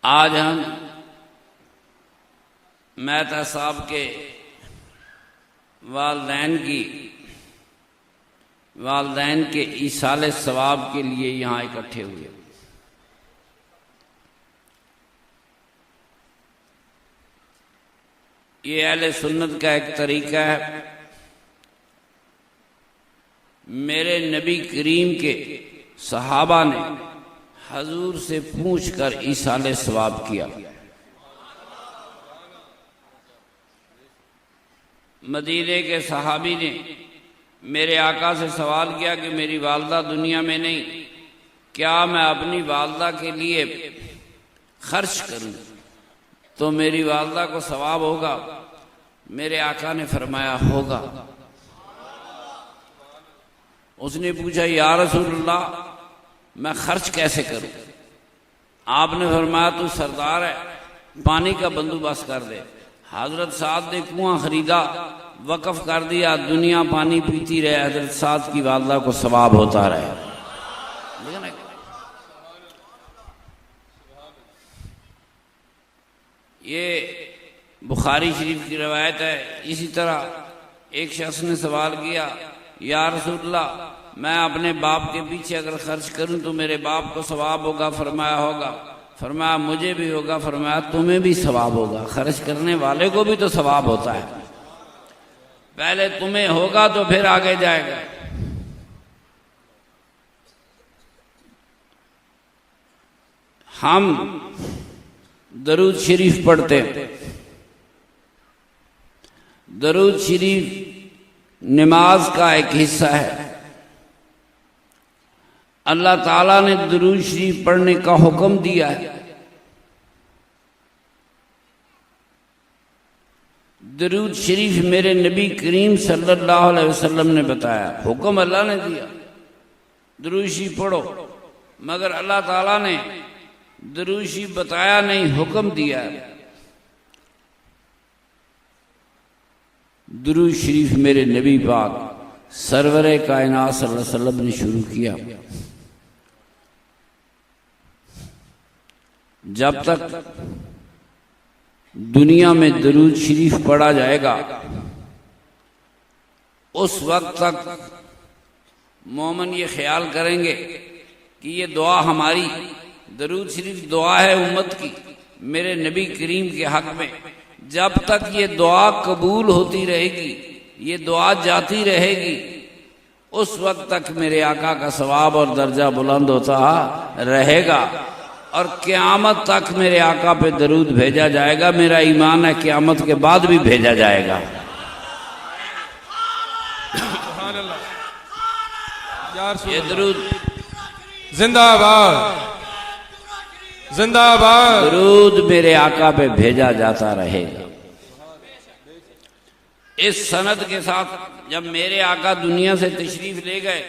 आज हम मेहता साहब के वालदैन के ईसाले सवाब के लिए यहाँ इकट्ठे हुए। ये अहले सुन्नत का एक तरीका है। मेरे नबी करीम के सहाबा ने हजूर से पूछकर ईसाले सवाब किया। मदीने के सहाबी ने मेरे आका से सवाल किया कि मेरी वालदा दुनिया में नहीं, क्या मैं अपनी वालदा के लिए खर्च करूं तो मेरी वालदा को सवाब होगा? मेरे आका ने फरमाया होगा। उसने पूछा या रसूलल्लाह मैं खर्च कैसे करूं? आपने फरमाया तू सरदार है, पानी का बंदोबस्त कर दे। हजरत साद ने कुआं खरीदा, वक़फ कर दिया, दुनिया पानी पीती रहे, हजरत साद की वालदा को सवाब होता रहे। ये बुखारी शरीफ की रवायत है। इसी तरह एक शख्स ने सवाल किया या रसूलल्लाह मैं अपने बाप के पीछे अगर खर्च करूं तो मेरे बाप को सवाब होगा? फरमाया होगा। फरमाया मुझे भी होगा। फरमाया तुम्हें भी सवाब होगा। खर्च करने वाले को भी तो सवाब होता है, पहले तुम्हें होगा तो फिर आगे जाएगा। हम दरूद शरीफ पढ़ते हैं। दरूद शरीफ नमाज का एक हिस्सा है। अल्लाह ताला ने दरूद शरीफ पढ़ने का हुक्म दिया है। दरूद शरीफ मेरे नबी करीम सल्लल्लाहु अलैहि वसल्लम ने बताया, हुक्म अल्लाह ने दिया दरूद शरीफ पढ़ो, मगर अल्लाह ताला ने दरूद शरीफ बताया नहीं, हुक्म दिया है। दरूद शरीफ मेरे नबी पाक सरवरे कायनात सल्लल्लाहु अलैहि वसल्लम ने शुरू किया। जब तक दुनिया में दरूद शरीफ पढ़ा जाएगा उस वक्त तक मोमिन ये ख्याल करेंगे कि ये दुआ हमारी, दरूद शरीफ दुआ है उम्मत की मेरे नबी करीम के हक में। जब तक ये दुआ कबूल होती रहेगी, ये दुआ जाती रहेगी, उस वक्त तक मेरे आका का सवाब और दर्जा बुलंद होता रहेगा और क़यामत तक मेरे आका पे दरूद भेजा जाएगा। मेरा ईमान है क़यामत के बाद भी भेजा जाएगा। ये दरूद जिंदाबाद जिंदाबाद, दरूद मेरे आका पे भेजा जाता रहेगा। इस सनद के साथ जब मेरे आका दुनिया से तशरीफ ले गए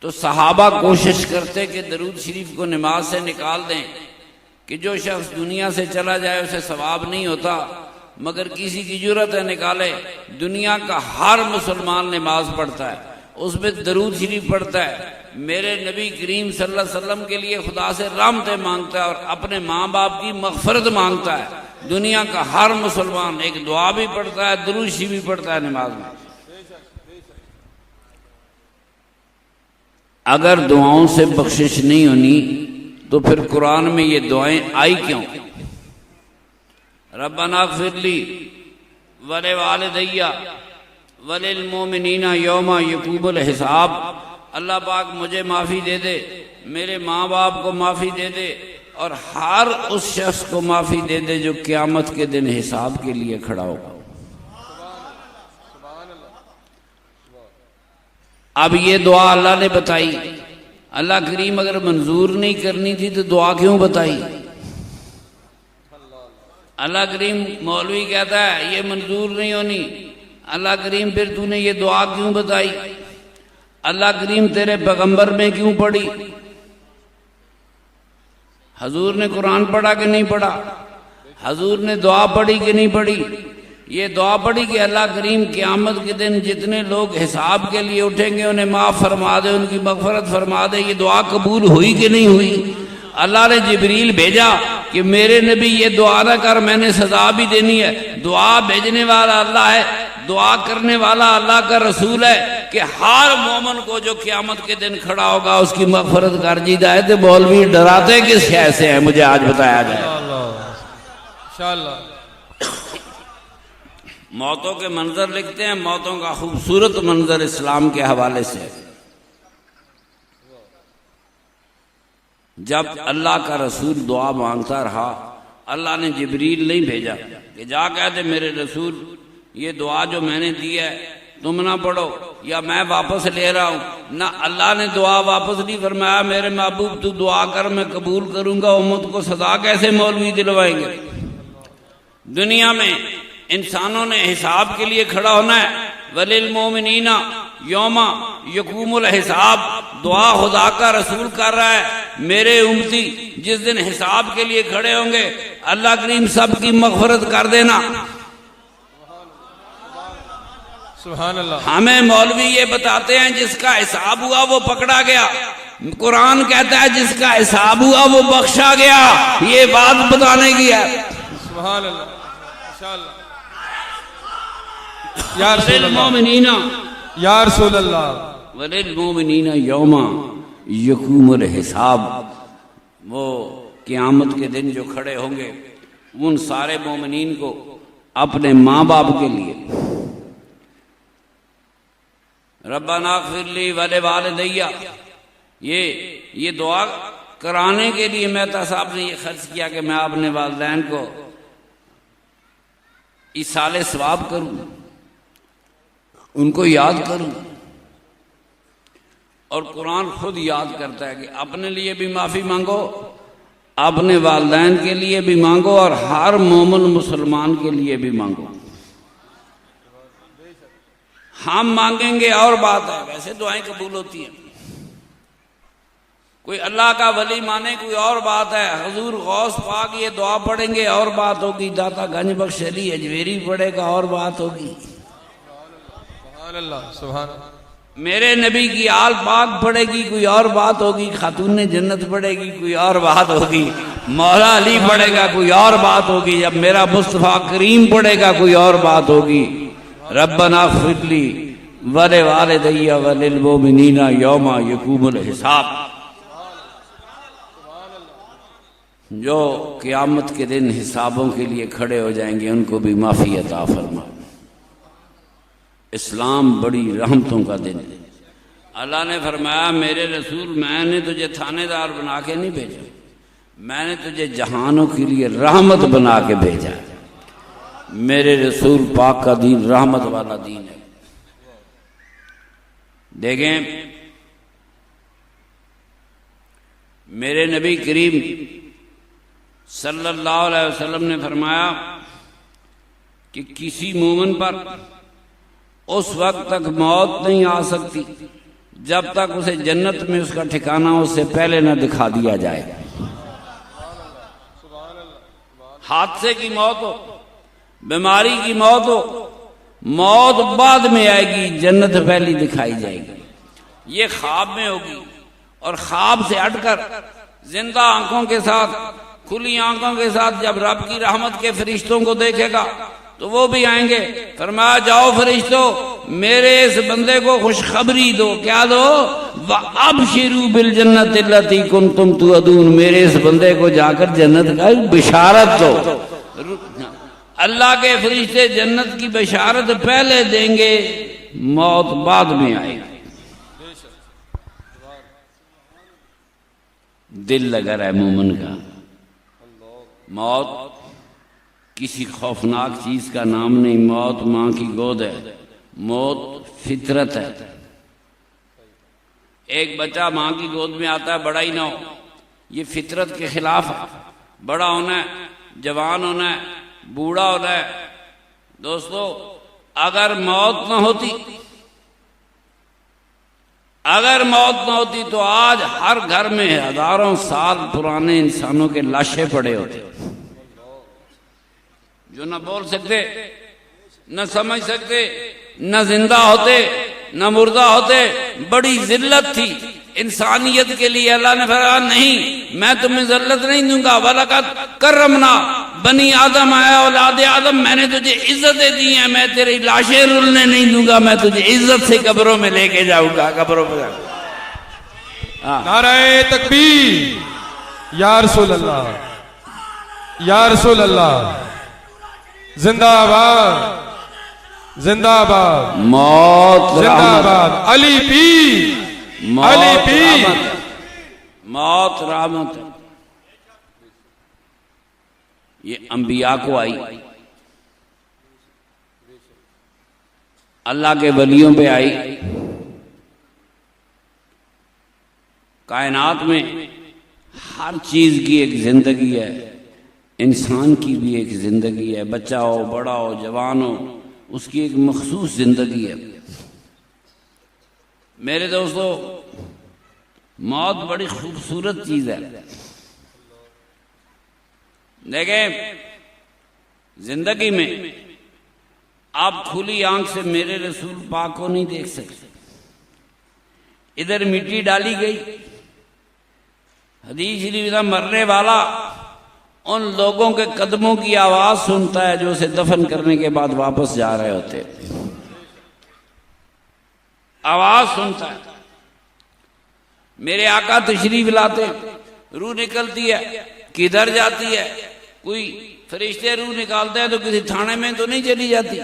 तो सहाबा कोशिश करते कि दरूद शरीफ को नमाज से निकाल दें कि जो शख्स दुनिया से चला जाए उसे सवाब नहीं होता, मगर किसी की जुर्रत है निकाले। दुनिया का हर मुसलमान नमाज पढ़ता है, उसमें दरूद शरीफ पढ़ता है, मेरे नबी करीम सल्लल्लाहु अलैहि वसल्लम के लिए खुदा से रहमतें मांगता है और अपने माँ बाप की मग़फ़िरत मांगता है। दुनिया का हर मुसलमान एक दुआ भी पढ़ता है, दरूद शरीफ भी पढ़ता है नमाज में। अगर दुआओं से बख्शिश नहीं होनी तो फिर कुरान में ये दुआएं आई क्यों? रब्बना ग़फ़िरली वले वालिदैया वलिल मोमिनीना यौमा यक़ूमुल हिसाब। अल्लाह पाक मुझे माफ़ी दे दे, मेरे माँ बाप को माफ़ी दे दे और हर उस शख्स को माफ़ी दे दे जो क़यामत के दिन हिसाब के लिए खड़ा होगा। अब ये दुआ अल्लाह ने बताई। अल्लाह करीम अगर मंजूर नहीं करनी थी तो दुआ क्यों बताई? अल्लाह करीम, मौलवी कहता है ये मंजूर नहीं होनी, अल्लाह करीम फिर तूने ये दुआ क्यों बताई? अल्लाह करीम तेरे पैगंबर में क्यों पढ़ी? हजूर ने कुरान पढ़ा कि नहीं पढ़ा? हजूर ने दुआ पढ़ी कि नहीं पढ़ी? ये दुआ पढ़ी कि अल्लाह करीम क़यामत के दिन जितने लोग हिसाब के लिए उठेंगे उन्हें माफ़ फरमा दे, उनकी मग़फ़िरत फरमा दे। ये दुआ कबूल हुई कि नहीं हुई? अल्लाह ने जिब्रील भेजा कि मेरे नबी ये दुआ ना कर, मैंने सजा भी देनी है। दुआ भेजने वाला अल्लाह है, दुआ करने वाला अल्लाह का रसूल है कि हर मोमन को जो क़यामत के दिन खड़ा होगा उसकी मग़फ़िरत कर दी जाए। तो मौलवी डराते किस शय से हैं, मुझे आज बताया जाए। इंशाअल्लाह। मौतों के मंजर लिखते हैं, मौतों का खूबसूरत मंजर इस्लाम के हवाले से। जब अल्लाह का रसूल दुआ मांगता रहा, अल्लाह ने जिब्रील नहीं भेजा कि जा कहते मेरे रसूल ये दुआ जो मैंने दी है तुम ना पढ़ो या मैं वापस ले रहा हूं ना। अल्लाह ने दुआ वापस नहीं फरमाया, मेरे महबूब तू दुआ कर मैं कबूल करूंगा। उम्मत को सदा कैसे मौलवी दिलवाएंगे। दुनिया में इंसानों ने हिसाब के लिए खड़ा होना है। वलिल मोमिनीना यौमा यकूमुल हिसाब, दुआ खुदा का रसूल कर रहा है, मेरे उम्मती जिस दिन हिसाब के लिए खड़े होंगे अल्लाह करीम सबकी मग़फ़िरत कर देना। सुभान अल्लाह। हमें मौलवी ये बताते हैं जिसका हिसाब हुआ वो पकड़ा गया, कुरान कहता है जिसका हिसाब हुआ वो बख्शा गया। ये बात बताने की है। सुभान अल्लाह। इंशाअल्लाह। या रसूल अल्लाह, या रसूल अल्लाह। वलिल मोमिनीना यौमा यकूमुल हिसाब, वो क़यामत के दिन जो खड़े होंगे उन सारे मोमिनीन को अपने माँ बाप के लिए रब्बाना ग़फ़िरली वले वालिदैया, ये दुआ कराने के लिए मेहता साहब ने ये खर्च किया कि मैं अपने वालिदैन को इसाले सवाब करूं, उनको याद करूं। और कुरान खुद याद करता है कि अपने लिए भी माफ़ी मांगो, अपने वालिदैन के लिए भी मांगो और हर मोमिन मुसलमान के लिए भी मांगो। हम मांगेंगे और बात है, वैसे दुआएं कबूल होती हैं। कोई अल्लाह का वली माने कोई और बात है, हुजूर गौस पाक ये दुआ पढ़ेंगे और बात होगी, दाता गंज बख्श अली अजमेरी पढ़ेगा और बात होगी। सुभान अल्लाह। सुभान अल्लाह। मेरे नबी की आल पाक पढ़ेगी कोई और बात होगी, खातून जन्नत पढ़ेगी कोई और बात होगी, मौला अली पढ़ेगा कोई और बात होगी, जब मेरा मुस्तफ़ा करीम पढ़ेगा कोई और बात होगी। रब्बना ग़फ़िरली वले वालिदैया वलिल मोमिनीना यौमा यकूमुल हिसाब, जो क़यामत के दिन हिसाबों के लिए खड़े हो जाएंगे उनको भी माफ़ी अता फरमा। इस्लाम बड़ी रहमतों का दिन है। अल्लाह ने फरमाया मेरे रसूल मैंने तुझे थानेदार बना के नहीं भेजा, मैंने तुझे जहानों के लिए रहमत बना के भेजा। मेरे रसूल पाक का दीन रहमत वाला दीन है। देखें मेरे नबी करीम सल्लल्लाहु अलैहि वसल्लम ने फरमाया कि किसी मोमिन पर उस वक्त तक मौत नहीं आ सकती जब तक उसे जन्नत में उसका ठिकाना उससे पहले न दिखा दिया जाए। हादसे की मौत हो, बीमारी की मौत हो, मौत बाद में आएगी, जन्नत पहली दिखाई जाएगी। ये ख्वाब में होगी और ख्वाब से हटकर जिंदा आंखों के साथ, खुली आंखों के साथ जब रब की रहमत के फरिश्तों को देखेगा तो वो भी आएंगे। फरमाया जाओ फरिश्तों मेरे इस बंदे को खुशखबरी दो। क्या दो? व अबशिरू बिल जन्नत अल्लती कुंतुम तुअदून, मेरे इस बंदे को जाकर जन्नत का बिशारत दो। अल्लाह के फरिश्ते जन्नत की बिशारत पहले देंगे, मौत बाद में आएगी। दिल लगा रहा है मोमिन का। मौत किसी खौफनाक चीज का नाम नहीं, मौत मां की गोद है, मौत फितरत है। एक बच्चा मां की गोद में आता है, बड़ा ही ना हो, ये फितरत के खिलाफ है। बड़ा होना है, जवान होना है, बूढ़ा होना है। दोस्तों अगर मौत न होती, अगर मौत न होती तो आज हर घर में हजारों साल पुराने इंसानों के लाशें पड़े होते, जो न बोल सकते, न समझ सकते, न जिंदा होते, न मुर्दा होते। बड़ी जिल्लत थी इंसानियत के लिए अल्लाह ने फरमाया नहीं, मैं तुम्हें जल्लत नहीं दूंगा। वलकद करमना बनी आदम आया औलाद आदम, मैंने तुझे इज्जतें दी हैं, मैं तेरी लाशें रुलने नहीं दूंगा, मैं तुझे इज्जत से कब्रों में लेके जाऊंगा, कब्रों पर जाऊंगा। नाराए तकबीर, या रसूल अल्लाह, या रसूल अल्लाह, जिंदाबाद जिंदाबाद, मौत जिंदाबाद, अली पीर, अली पीर, मौत रहमत। ये अंबिया को आई, अल्लाह के वलियों पे आई। कायनात में हर चीज की एक जिंदगी है, इंसान की भी एक जिंदगी है। बच्चा हो, बड़ा हो, जवान हो, उसकी एक मखसूस जिंदगी है। मेरे दोस्तों, मौत बड़ी खूबसूरत चीज है। देखें, जिंदगी में आप खुली आंख से मेरे रसूल पाक को नहीं देख सकते। इधर मिट्टी डाली गई, हदीस शरीफ में मरने वाला उन लोगों के कदमों की आवाज सुनता है जो उसे दफन करने के बाद वापस जा रहे होते, आवाज सुनता है। मेरे आका तशरीफ लाते, रूह निकलती है, किधर जाती है? कोई फरिश्ते रूह निकालते हैं तो किसी थाने में तो नहीं चली जाती,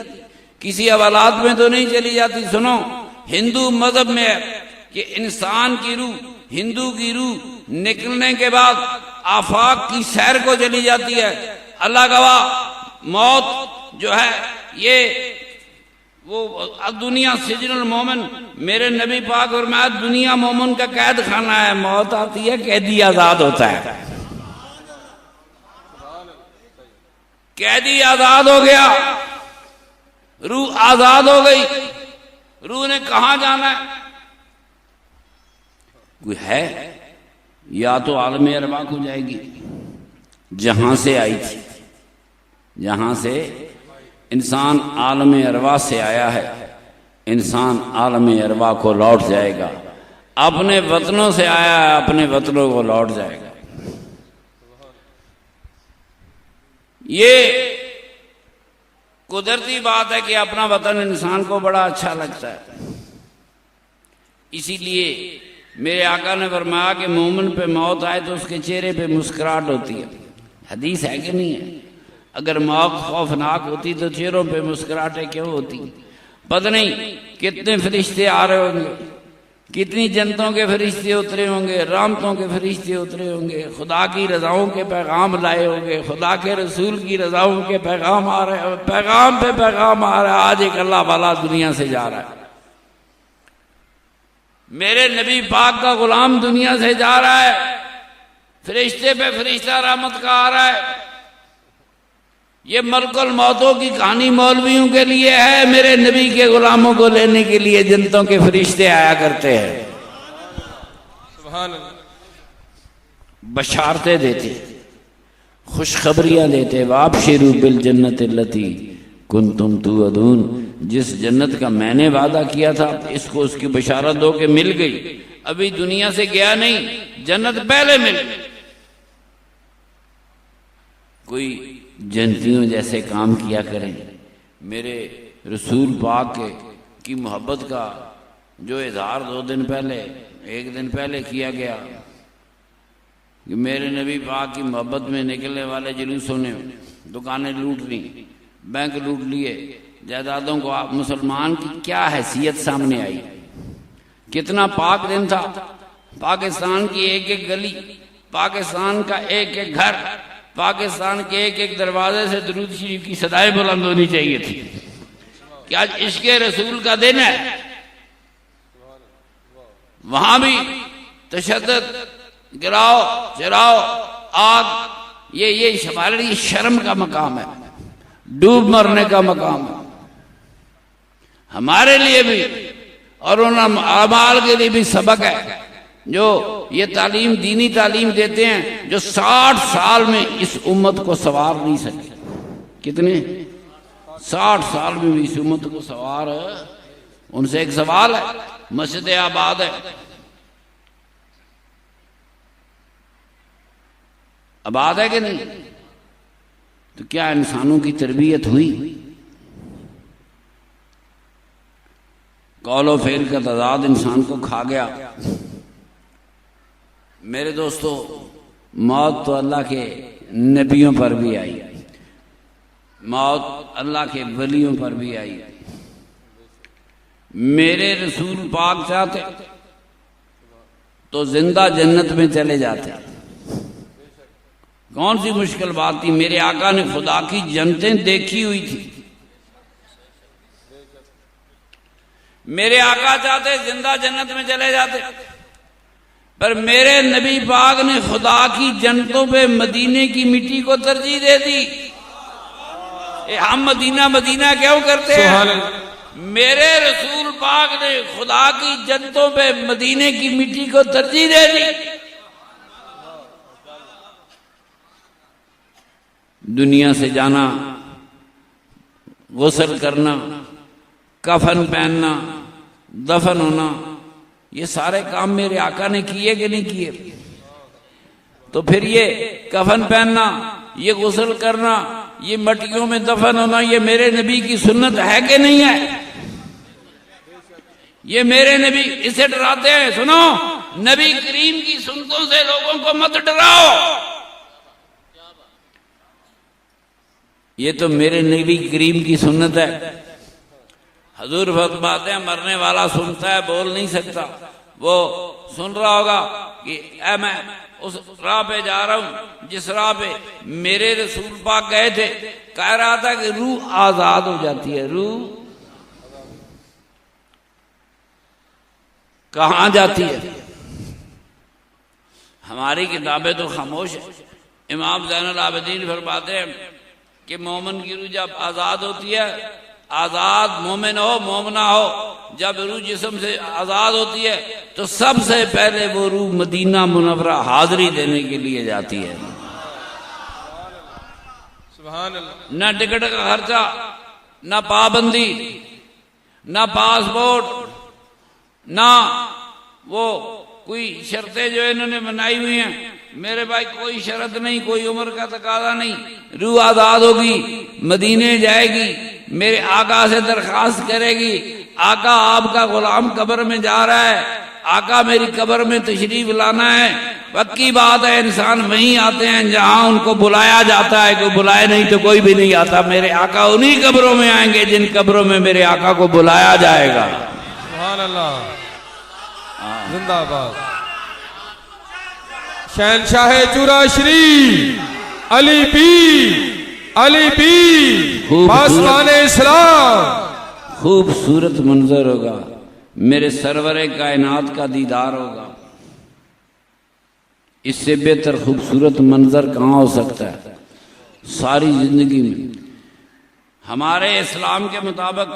किसी हवालात में तो नहीं चली जाती। सुनो, हिंदू मजहब में है कि इंसान की रूह, हिंदू की रूह निकलने के बाद आफाक की सैर को चली जाती है। अल्लाह गवाह, मौत जो है ये वो दुनिया सिजनुल मोमिन, मेरे नबी पाक और मैं, दुनिया मोमिन का कैद खाना है। मौत आती है, कैदी आजाद होता है। कैदी आजाद हो गया, रूह आजाद हो गई। रूह ने कहां जाना है? कोई है? या तो आलम अरवा को जाएगी, जहां से आई थी, जहां से इंसान आलम अरवा से आया है, इंसान आलम अरवा को लौट जाएगा। अपने वतनों से आया है, अपने वतनों को लौट जाएगा। ये कुदरती बात है कि अपना वतन इंसान को बड़ा अच्छा लगता है। इसीलिए मेरे आका ने फरमाया कि मोमिन पे मौत आए तो उसके चेहरे पे मुस्कुराहट होती है। हदीस है कि नहीं है? अगर मौत खौफनाक होती तो चेहरों पे मुस्कुराहटें क्यों होती? पता नहीं कितने फरिश्ते आ रहे होंगे, कितनी जनतों के फरिश्ते उतरे होंगे, रहमतों के फरिश्ते उतरे होंगे, खुदा की रजाओं के पैगाम लाए होंगे, खुदा के रसूल की रजाओं के पैगाम आ रहे, पैगाम पे पैगाम आ रहा है। आज एक अल्लाह वाला दुनिया से जा रहा है, मेरे नबी पाक का गुलाम दुनिया से जा रहा है, फरिश्ते पे फरिश्ता रहमत का आ रहा है। ये मलकुल मौतों की कहानी मौलवियों के लिए है, मेरे नबी के गुलामों को लेने के लिए जनतों के फरिश्ते आया करते हैं, सुभान अल्लाह, बशारतें देते, खुशखबरियां देते। वाबशिरू बिल जन्नत लती कुंतुम तुअदून, जिस जन्नत का मैंने वादा किया था इसको उसकी बशारत दो के मिल गई। अभी दुनिया से गया नहीं, जन्नत पहले मिल गई। कोई जन्नतियों जैसे काम किया करें। मेरे रसूल पाक की मोहब्बत का जो इजहार 2 दिन पहले, 1 दिन पहले किया गया कि मेरे नबी पाक की मोहब्बत में निकलने वाले जुलूसों ने दुकानें लूट ली, बैंक लूट लिए, जायदादों को। आप मुसलमान की क्या हैसियत सामने आई? कितना पाक दिन था। पाकिस्तान की एक एक गली, पाकिस्तान का एक एक घर, पाकिस्तान के एक एक दरवाजे से दुरूद शरीफ की सदाएं बुलंद होनी चाहिए थी कि आज इश्क़े रसूल का दिन है। वहां भी तशद्दुद, गिराओ जराओ, आग, ये हमारे लिए शर्म का मकाम है, डूब मरने का मकाम है हमारे लिए भी, और उन अमाल के लिए भी सबक है जो ये तालीम, दीनी तालीम देते हैं, जो 60 साल में इस उम्मत को सवार नहीं सके। कितने? 60 साल में भी इस उम्मत को सवार है। उनसे एक सवाल है, मस्जिद आबाद है, आबाद है कि नहीं? तो क्या इंसानों की तरबियत हुई? कौलो फेल का तजाद इंसान को खा गया। मेरे दोस्तों, मौत तो अल्लाह के नबियों पर भी आई, मौत अल्लाह के वलियों पर भी आई। मेरे रसूल पाक चाहते तो जिंदा जन्नत में चले जाते। कौन सी मुश्किल बात थी? मेरे आका ने खुदा की जन्नतें देखी हुई थी। मेरे आका चाहते जिंदा जन्नत में चले जाते, पर मेरे नबी पाक ने खुदा की जन्नतों पे मदीने की मिट्टी को तरजीह दे दी। हम मदीना मदीना क्यों करते हैं? मेरे रसूल पाक ने खुदा की जन्नतों पे मदीने की मिट्टी को तरजीह दे दी। दुनिया से जाना, गुस्ल करना, कफन पहनना, दफन होना, ये सारे काम मेरे आका ने किए कि नहीं किए? तो फिर ये कफन पहनना, ये गुस्ल करना, ये मट्टियों में दफन होना, ये मेरे नबी की सुन्नत है कि नहीं है? ये मेरे नबी, इसे डराते हैं। सुनो, नबी करीम की सुन्नतों से लोगों को मत डराओ। ये तो मेरे नबी करीम की सुन्नत है। हजूर फरमाते हैं, मरने वाला सुनता है, बोल नहीं सकता। वो सुन रहा होगा कि मैं उस राह पे जा रहा हूं जिस राह पे मेरे रसूल पाक गए थे। कह रहा था कि रूह आजाद हो जाती है। रूह कहां जाती है? हमारी किताबें तो खामोश है। इमाम ज़ैनुल आबिदीन फरमाते हैं कि मोमिन की रूह जब आजाद होती है, आजाद मोमिन हो मोमना हो, जब रूह जिस्म से आजाद होती है तो सबसे पहले वो रूह मदीना मुनव्वरा हाजिरी देने के लिए जाती है। न टिकट का खर्चा, न पाबंदी, न पासपोर्ट, ना वो कोई शर्तें जो इन्होंने बनाई हुई हैं। मेरे भाई कोई शर्त नहीं, कोई उम्र का तकाजा नहीं। रूह आजाद होगी, मदीने जाएगी, मेरे आका से दरखास्त करेगी, आका आपका गुलाम कब्र में जा रहा है, आका मेरी कब्र में तशरीफ लाना है। पक्की बात है, इंसान वहीं आते हैं जहां उनको बुलाया जाता है। कोई बुलाए नहीं तो कोई भी नहीं आता। मेरे आका उन्हीं कब्रों में आएंगे जिन कब्रों में मेरे आका को बुलाया जाएगा। सुभान अल्लाह, जिंदाबाद। शहनशाह चुराश्री अली पीर पासवान इस्लाम। खूबसूरत मंजर होगा, मेरे सरवरे कायनात का दीदार होगा। इससे बेहतर खूबसूरत मंजर कहाँ हो सकता है सारी जिंदगी में? हमारे इस्लाम के मुताबिक,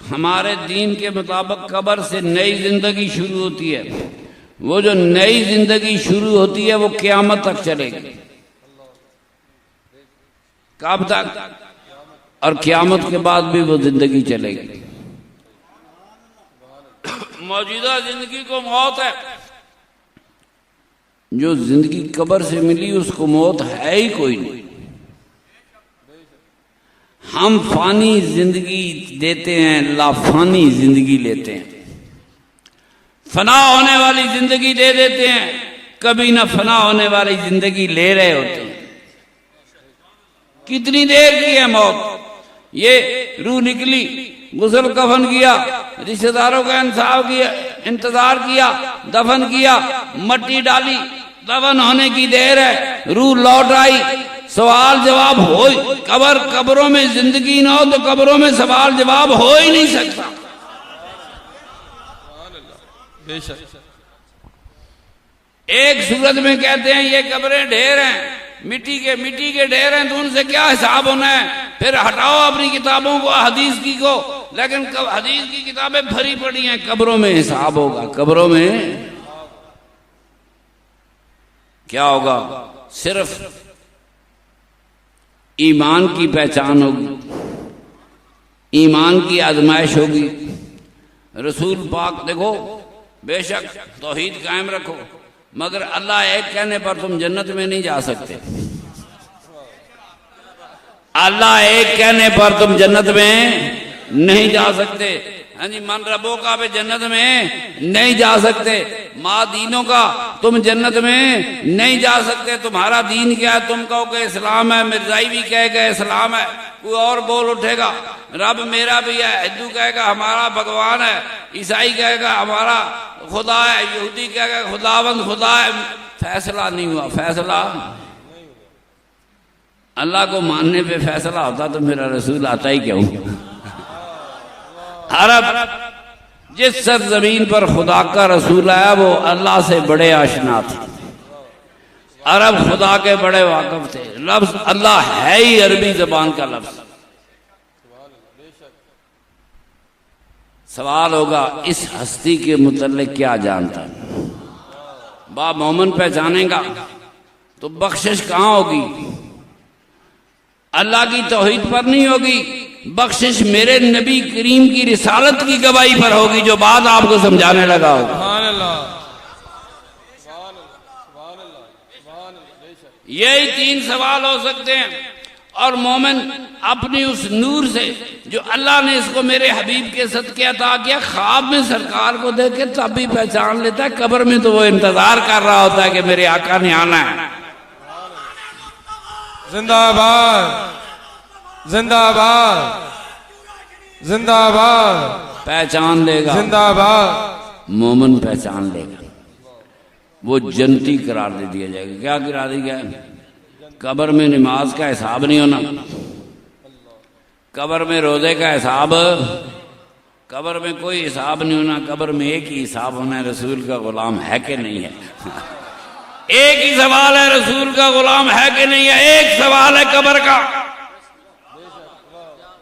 हमारे दीन के मुताबिक कब्र से नई जिंदगी शुरू होती है। वो जो नई जिंदगी शुरू होती है वो क़यामत तक चलेगी। कब तक? और क़यामत के बाद भी वो जिंदगी चलेगी। मौजूदा जिंदगी को मौत है। जो जिंदगी कब्र से मिली उसको मौत है ही कोई नहीं। हम फानी जिंदगी देते हैं, लाफानी जिंदगी लेते हैं। फना होने वाली जिंदगी दे देते हैं, कभी ना फना होने वाली जिंदगी ले रहे होते हैं। कितनी देर की है मौत? ये रूह निकली, गुस्ल कफन किया, रिश्तेदारों का इंतजार किया, दफन किया, मट्टी डाली, दफन होने की देर है, रूह लौट आई, सवाल जवाब हो। कब्रों में जिंदगी ना हो तो कब्रों में सवाल जवाब हो ही नहीं सकता। एक सूरत में कहते हैं ये कब्रें ढेर हैं, मिट्टी के ढेर हैं, तो उनसे क्या हिसाब होना है? फिर हटाओ अपनी किताबों को, हदीस की को। लेकिन हदीस की किताबें भरी पड़ी हैं, कब्रों में हिसाब होगा। कब्रों में क्या होगा? सिर्फ ईमान की पहचान होगी, ईमान की आजमाइश होगी। रसूल पाक देखो, बेशक तौहीद कायम रखो, मगर अल्लाह एक कहने पर तुम जन्नत में नहीं जा सकते। अल्लाह एक कहने पर तुम जन्नत में नहीं जा सकते। हाँ जी, मन रबों का भी जन्नत में नहीं जा सकते। माँ दीनों का तुम जन्नत में नहीं जा सकते। तुम्हारा दीन क्या है? तुम कहो कि इस्लाम है, मिर्जाई भी कहेगा इस्लाम है, कोई और बोल उठेगा रब मेरा भी है, हिंदू कहेगा हमारा भगवान है, ईसाई कहेगा हमारा खुदा है, यहूदी कहेगा खुदावंद खुदा है। फैसला नहीं हुआ। फैसला अल्लाह को मानने पे फैसला होता तो मेरा रसूल आता ही क्यों? अरब जिस सरजमीन पर खुदा का रसूल आया वो अल्लाह से बड़े आशना थे। अरब खुदा के बड़े वाकिफ थे। लफ्ज अल्लाह है ही अरबी जबान का लफ्ज। सवाल होगा इस हस्ती के मुतल्लिक क्या जानता है? बा मोमन पहचानेगा तो बख्शिश कहां होगी? अल्लाह की तौहीद पर नहीं होगी, बख्शिश मेरे नबी करीम की रिसालत की गवाही पर होगी, जो बात आपको समझाने लगा होगा। यही तीन सवाल हो सकते हैं। और मोमिन अपनी उस नूर से जो अल्लाह ने इसको मेरे हबीब के सदके अता किया, ख्वाब में सरकार को देख के तब भी पहचान लेता है। कब्र में तो वो इंतजार कर रहा होता है कि मेरे आका ने आना है। जिंदाबाद जिंदाबाद जिंदाबाद। पहचान लेगा, जिंदाबाद। मोमिन पहचान लेगा, वो जन्नती करार दे दिया जाएगा। क्या करा दिया गया? कब्र में नमाज का हिसाब नहीं होना, कब्र में रोजे का हिसाब, कब्र में कोई हिसाब नहीं होना। कब्र में एक ही हिसाब होना है, रसूल का गुलाम है कि नहीं है। एक ही सवाल है, रसूल का गुलाम है कि नहीं है। एक सवाल है कब्र का।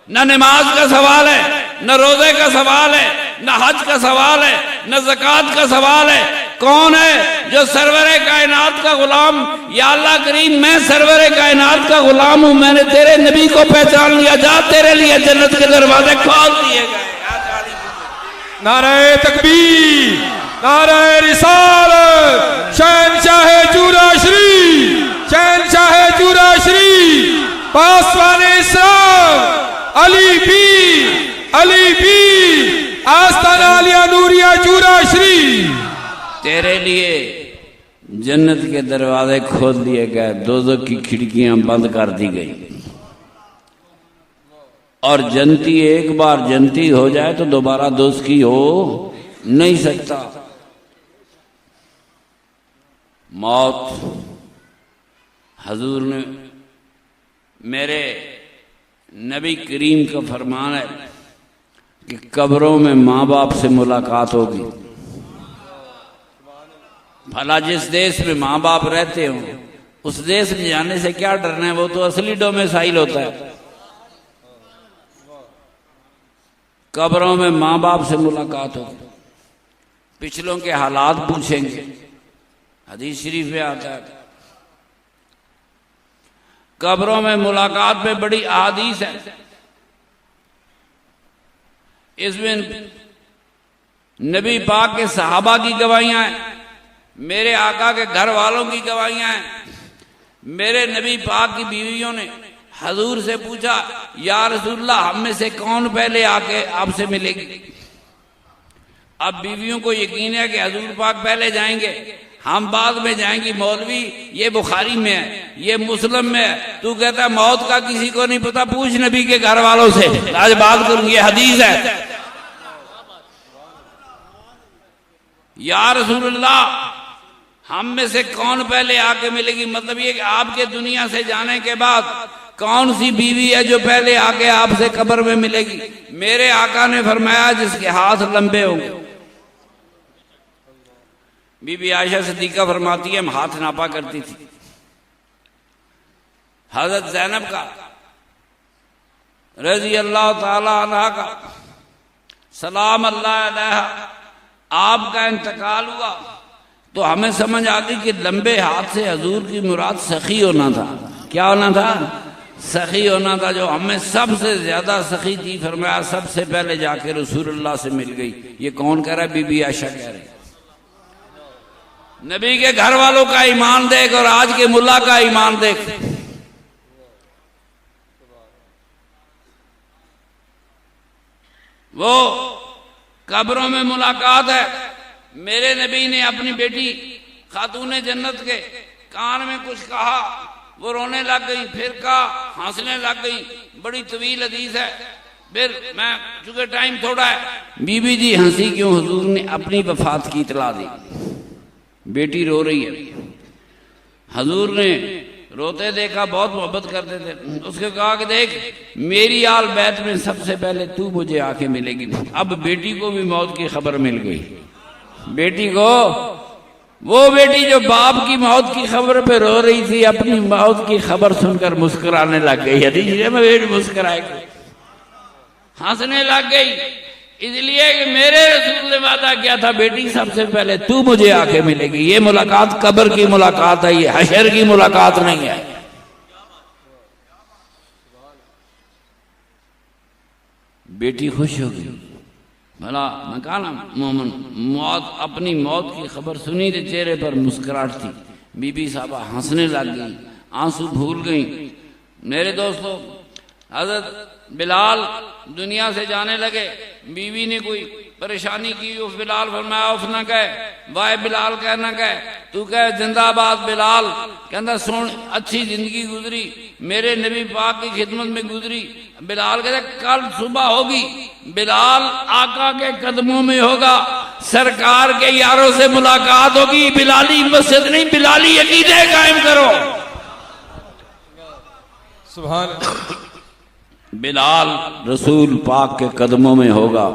न नमाज का सवाल है, न रोजे का सवाल है, न हज का सवाल है, न ज़कात का सवाल है। कौन है जो सरवरे कायनात का गुलाम? या अल्लाह करीम मैं सरवरे कायनात का गुलाम हूं, मैंने तेरे नबी को पहचान लिया, जा तेरे लिए जन्नत के दरवाजे खोल दिए गए। नारे तकबीर, नारे रिसालत, शहंशाह जूरा श्री, शहंशाह जूरा श्री, पासवाने इस्लाम अली पीर, आस्ताना आलिया नूरिया जूरा श्री। तेरे लिए जन्नत के दरवाजे खोल दिए गए, दोज़ख की खिड़कियां बंद कर दी गई। और जन्नती एक बार जन्नती हो जाए तो दोबारा दोज़खी हो नहीं सकता। मौत, हजूर ने मेरे नबी करीम का फरमान है कि कब्रों में माँ बाप से मुलाकात होगी। भला जिस देश में माँ बाप रहते हो उस देश में जाने से क्या डरना है, वो तो असली डोमिसाइल होता है। कब्रों में माँ बाप से मुलाकात होगी, पिछलों के हालात पूछेंगे। हदीस शरीफ में आता है कब्रों में मुलाकात पे बड़ी अहादीस है। इसमें नबी पाक के सहाबा की गवाहियां हैं, मेरे आका के घर वालों की गवाहियां हैं। मेरे नबी पाक की बीवियों ने हजूर से पूछा, या रसूलल्लाह हम में से कौन पहले आके आपसे मिलेगी? अब बीवियों को यकीन है कि हजूर पाक पहले जाएंगे, हम बाद में जाएंगी। मौलवी ये बुखारी में है, ये मुस्लिम में है, तू कहता है मौत का किसी को नहीं पता, पूछ नबी के घर वालों से। आज बात करूंगी, ये हदीस है। या रसूलल्लाह हम में से कौन पहले आके मिलेगी? मतलब ये कि आपके दुनिया से जाने के बाद कौन सी बीवी है जो पहले आके आपसे कब्र में मिलेगी? मेरे आका ने फरमाया जिसके हाथ लंबे होंगे। बीबी आयशा सिद्दीका फरमाती है हम हाथ नापा करती थी। हजरत ज़ैनब का रजी अल्लाह ताला अन्हा का सलाम अल्लाह अलैहा, आपका इंतकाल हुआ तो हमें समझ आ गई कि लंबे हाथ से हजूर की मुराद सखी होना था। क्या होना था? सखी होना था। जो हमें सबसे ज्यादा सखी थी, फरमाया सबसे पहले जाके रसूलुल्लाह से मिल गई। ये कौन कह रहा है? बीबी आयशा कह रही। नबी के घर वालों का ईमान देख और आज के मुल्ला का ईमान देख। वो कब्रों में मुलाकात है। मेरे नबी ने अपनी बेटी खातून जन्नत के कान में कुछ कहा, वो रोने लग गई, फिर कहा, हंसने लग गई। बड़ी तवील हदीस है। फिर मैं, चूंकि टाइम थोड़ा है, बीबी जी हंसी क्यों? हुजूर ने अपनी वफात की इतला दी, बेटी रो रही है। हुजूर ने रोते देखा, बहुत मोहब्बत करते थे। उसके कहा कि देख, मेरी आल बैत में सबसे पहले तू मुझे आके मिलेगी। अब बेटी को भी मौत की खबर मिल गई। बेटी को, वो बेटी जो बाप की मौत की खबर पे रो रही थी, अपनी मौत की खबर सुनकर मुस्कुराने लग गई। हदीस में बेटी मुस्कुराएगी, हंसने लग गई, इसलिए कि मेरे रसूल ने वादा किया था, बेटी सबसे पहले तू मुझे आके मिलेगी। ये मुलाकात कब्र की मुलाकात है, ये हशर की मुलाकात नहीं है। बेटी खुश हो गई। भला मैं कहा ना, मोमन मौत, अपनी मौत की खबर सुनी तो चेहरे पर मुस्कुराहट थी। बीबी साहबा हंसने लग गई, आंसू भूल गई। मेरे दोस्तों, हजरत बिलाल दुनिया से जाने लगे। बीवी ने कोई परेशानी की, उफ बिलाल फरमाया, उफ ना कहे, वाह बिलाल कह ना कहे, तू कह जिंदाबाद बिलाल। कहता सुन, अच्छी जिंदगी गुजरी, मेरे नबी पाक की खिदमत में गुजरी। बिलाल कहते कल सुबह होगी, बिलाल आका के कदमों में होगा, सरकार के यारों से मुलाकात होगी। बिलाली मस्जिद नहीं, बिलाली अकीदे कायम करो। सुभान। बिलाल रसूल पाक के कदमों में होगा,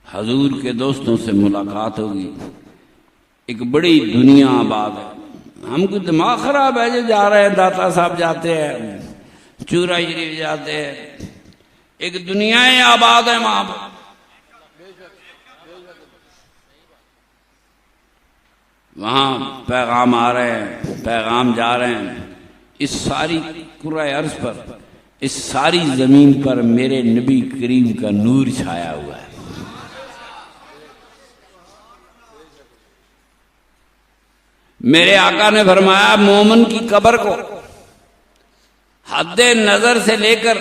हजूर के दोस्तों से मुलाकात होगी। एक बड़ी दुनिया आबाद है। हमको दिमाग खराब है जो जा रहे हैं, दाता साहब जाते हैं, चूरा शरीफ जाते हैं, एक दुनियाएं आबाद है वहां पर। वहां पैगाम आ रहे हैं, पैगाम जा रहे हैं। इस सारी कुर्रा अर्ज पर, इस सारी जमीन पर मेरे नबी करीम का नूर छाया हुआ है। मेरे आका ने फरमाया, मोमन की कब्र को हद्दे नजर से लेकर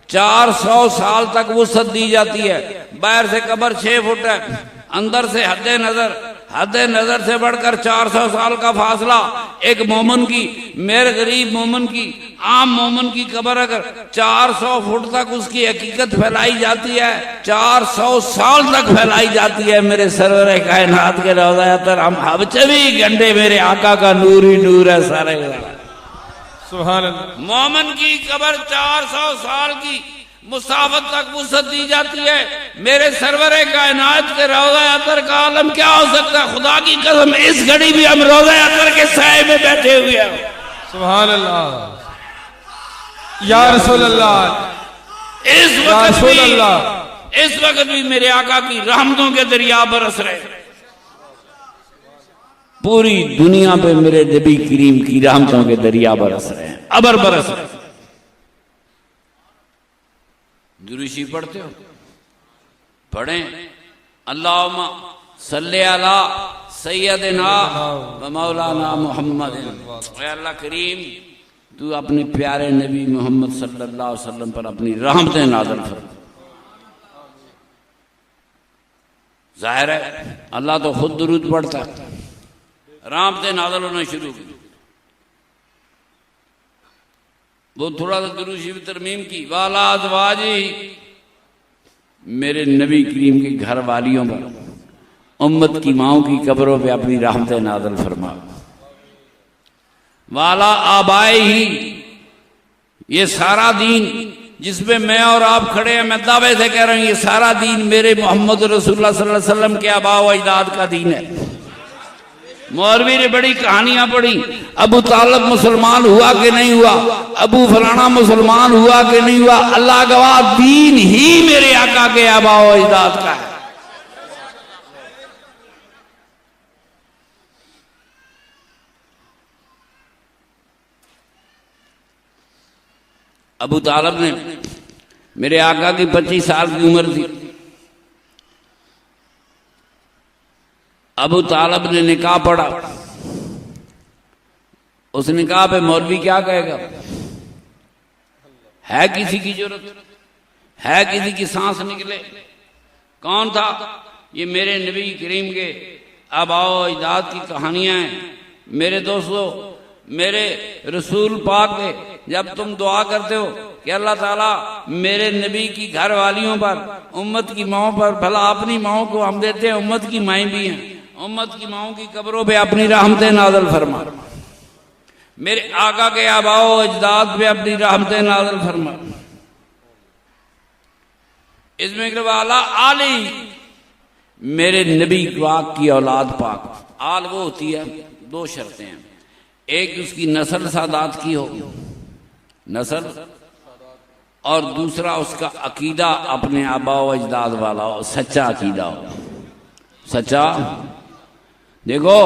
400 साल तक वुसअत दी जाती है। बाहर से कब्र 6 फुट है, अंदर से हद्दे नजर से बढ़कर 400 साल का फासला। एक मोमन की, मेरे गरीब मोमन की, आम मोमन की कब्र अगर 400 फुट तक उसकी हकीकत फैलाई जाती है, 400 साल तक फैलाई जाती है। मेरे सरवर कायनात के रोज़ा अतर हम 24 घंटे मेरे आका का नूर ही नूर है सारे। सुभान अल्लाह। मोमन की कब्र 400 साल की मुसाफत तक वुसअत दी जाती है। मेरे सरवर कायनात के रोज़ा अतर का आलम क्या हो सकता है? खुदा की कसम, इस घड़ी भी हम रोज़ा अतर के साए में बैठे हुए हैं। सुभान अल्लाह। या रसूल अल्लाह। इस वक्त भी मेरे आका की रहमतों के दरिया बरस रहे। पूरी दुनिया पे मेरे नबी करीम की रहमतों के दरिया बरस रहे हैं, अबर बरस रहे। दुरूशी पढ़ते हो? पढ़ें। अल्लाहुम्मा सल्ले अला सय्यदिना व मौलाना मुहम्मद। अल्लाह करीम, तू अपने प्यारे नबी मोहम्मद सल्लल्लाहु अलैहि वसल्लम पर अपनी रहमतें नाज़िल फरमा। जाहिर है अल्लाह तो खुद दुरूद पढ़ता है, रहमतें नाज़िल होना शुरू की। वो थोड़ा सा दुरूशी भी तरमीम की। वाला अज़वाजी, मेरे नबी करीम की घर वालियों पर, उम्मत की माओं की कब्रों पे अपनी रहमतें नाज़िल फरमा। वाला आबाए ही, ये सारा दीन जिसमें मैं और आप खड़े हैं, मैं दावे से कह रहा हूं, ये सारा दीन मेरे मोहम्मद रसूलुल्लाह सल्लल्लाहु अलैहि वसल्लम के आबा व अजदाद का दीन है। मौलवी ने बड़ी कहानियां पढ़ी, अबू तालिब मुसलमान हुआ कि नहीं हुआ, अबू फलाना मुसलमान हुआ कि नहीं हुआ। अल्लाह गवाह, दीन ही मेरे आका के आबा व अजदाद का है। अबू तालिब ने, मेरे आका की 25 साल की उम्र थी। अबू तालिब ने निकाह पढ़ा। उस निकाह पे मौलवी क्या कहेगा? है किसी की जरूरत? है किसी की सांस निकले। कौन था? ये मेरे नबी करीम के आबाओ अजदाद की कहानियां हैं। मेरे दोस्तों, मेरे रसूल पाक के जब तुम दुआ करते हो कि अल्लाह ताला मेरे नबी की घर वालियों पर, उम्मत की माओं पर, भला अपनी माओं को हम देते हैं, उम्मत की माएँ भी हैं, उम्मत की माओं की कब्रों पे अपनी रहमतें नाज़िल फरमा। मेरे आका के आबाओ अजदाद पे अपनी रहमतें नाज़िल फरमा। इसमें वाला आली मेरे नबी पाक की औलाद पाक। आल वो होती है, दो शर्तें हैं, एक उसकी नस्ल सादात की हो, नस्ल, और दूसरा उसका अकीदा अपने आबाओ अजदाद वाला हो, सच्चा अकीदा हो, सच्चा। देखो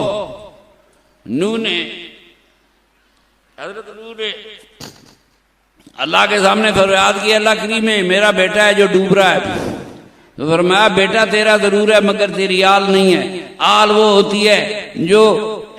नूह ने, हजरत नूह ने अल्लाह के सामने फरियाद की, अल्लाह करीम है मेरा बेटा है जो डूब रहा है। तो फरमाया बेटा तेरा जरूर है मगर तेरी आल नहीं है। आल वो होती है जो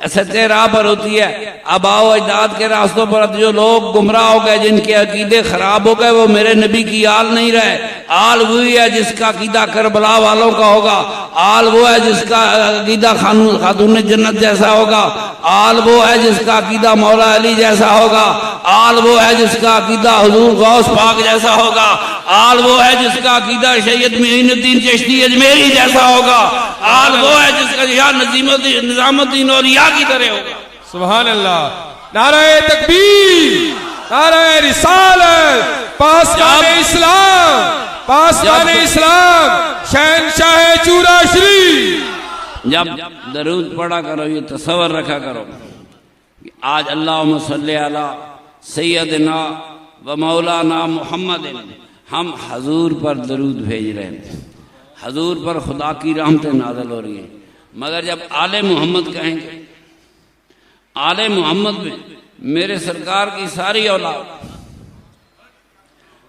सच्चे राह पर होती है, आबाओ अजदाद के रास्तों पर जो लोग गुमराह हो गए, जिनके अकीदे खराब हो गए, वो मेरे नबी की आल नहीं रहे। आल वही है जिसका अकीदा करबला वालों का होगा। आल वो है जिसका अकीदा खातून जन्नत जैसा होगा। आल वो है जिसका अकीदा मौला अली जैसा होगा। आल वो है जिसका अकीदा हुजूर गौस पाक जैसा होगा। आल वो है जिसका अकीदा सैयद मोइनुद्दीन चिश्ती अजमेरी जैसा होगा। आल वो है जिसका या निजामुद्दीन औलिया की तरह होगा। सुभान अल्लाह। नाराए तकबीर, नाराए रिसालत, पासवाने इस्लाम, पासवाने इस्लाम, शहंशाह चूरा श्री। जब दरूद पढ़ा करो, ये तसव्वुर रखा करो कि आज अल्लाहुम्मा सल्ली अला सैयदना व मौलाना मुहम्मद, हम हजूर पर दरूद भेज रहे हैं, हजूर पर खुदा की रहमतें नाज़िल हो रही हैं। मगर जब आले मोहम्मद कहेंगे, आले मोहम्मद में मेरे सरकार की सारी औलाद,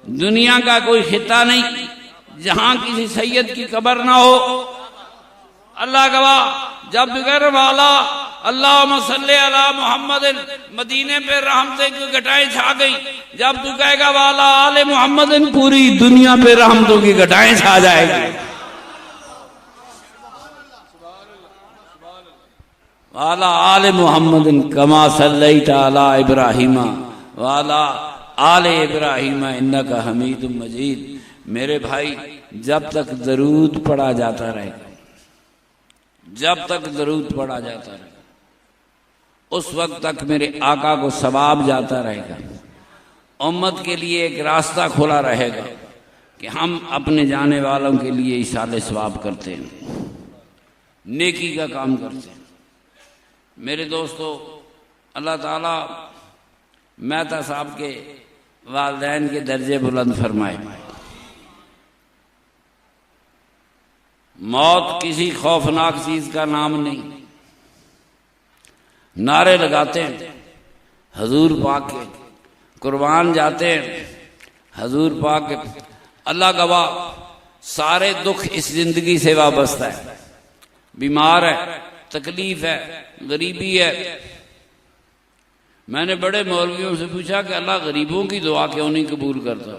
दुनिया का कोई खिता नहीं जहां किसी सैयद की कब्र ना हो। अल्लाह गवाह, जब बगैर वाला अल्लाहुम्मा सल्ली अला मुहम्मद मदीने पे रहमतें की घटाएं छा गई। जब तू कहेगा वाला आले मोहम्मद, पूरी दुनिया पे रहमतों की घटाएं छा जाएगी। वाला आले मोहम्मद कमा सल्लैता अला इब्राहिमा वाला आले इब्राहिमा इन्नका हमीदुम मजीद। मेरे भाई, जब तक दरूद पढ़ा जाता रहेगा, जब तक दरूद पढ़ा जाता रहेगा, उस वक्त तक मेरे आका को सवाब जाता रहेगा। उम्मत के लिए एक रास्ता खुला रहेगा कि हम अपने जाने वालों के लिए इशारे सवाब करते हैं, नेकी का काम करते हैं। मेरे दोस्तों, अल्लाह ताला मेहता साहब के वालिदैन के दर्जे बुलंद फरमाए। मौत किसी खौफनाक चीज का नाम नहीं। नारे लगाते हैं हजूर पाक के, कुर्बान जाते हैं हजूर पाक के। अल्लाह गवाह, सारे दुख इस जिंदगी से वाबस्ता है। बीमार है, तकलीफ है, गरीबी है। मैंने बड़े मौलवियों से पूछा कि अल्लाह गरीबों की दुआ क्यों नहीं कबूल करता।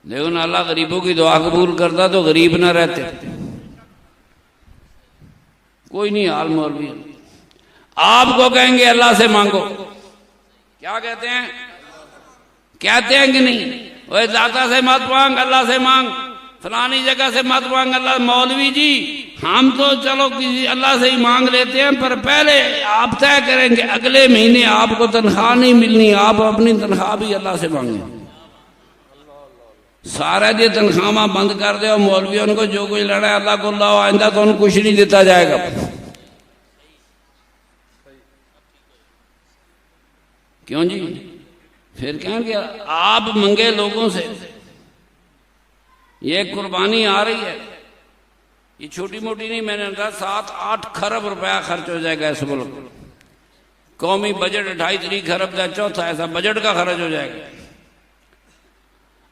देखो ना, अल्लाह गरीबों की दुआ कबूल करता तो गरीब ना रहते। कोई नहीं हाल मौलवी। आपको कहेंगे अल्लाह से मांगो, क्या कहते हैं? कहते हैं कि नहीं, वह दाता से मत मांग, अल्लाह से मांग, फलानी जगह से मत मांग अल्लाह। मौलवी जी, हम तो चलो किसी अल्लाह से ही मांग लेते हैं, पर पहले आप तय करेंगे अगले महीने आपको तनख्वाह नहीं मिलनी, आप अपनी तनख्वाह भी अल्लाह से मांगे। सारा दिन तनख्वाह बंद कर दो मौलवियों को, जो कुछ लड़ा है अल्लाह को अल्लाह, आइंदा तो उनको कुछ नहीं देता जाएगा। क्यों जी? फिर कहेंगे आप मंगे लोगों से। ये कुर्बानी आ रही है, ये छोटी मोटी नहीं। मैंने कहा 7-8 खरब रुपया खर्च हो जाएगा इस मुल्क। कौमी बजट 2.5-3 खरब का चौथा ऐसा बजट का खर्च हो जाएगा।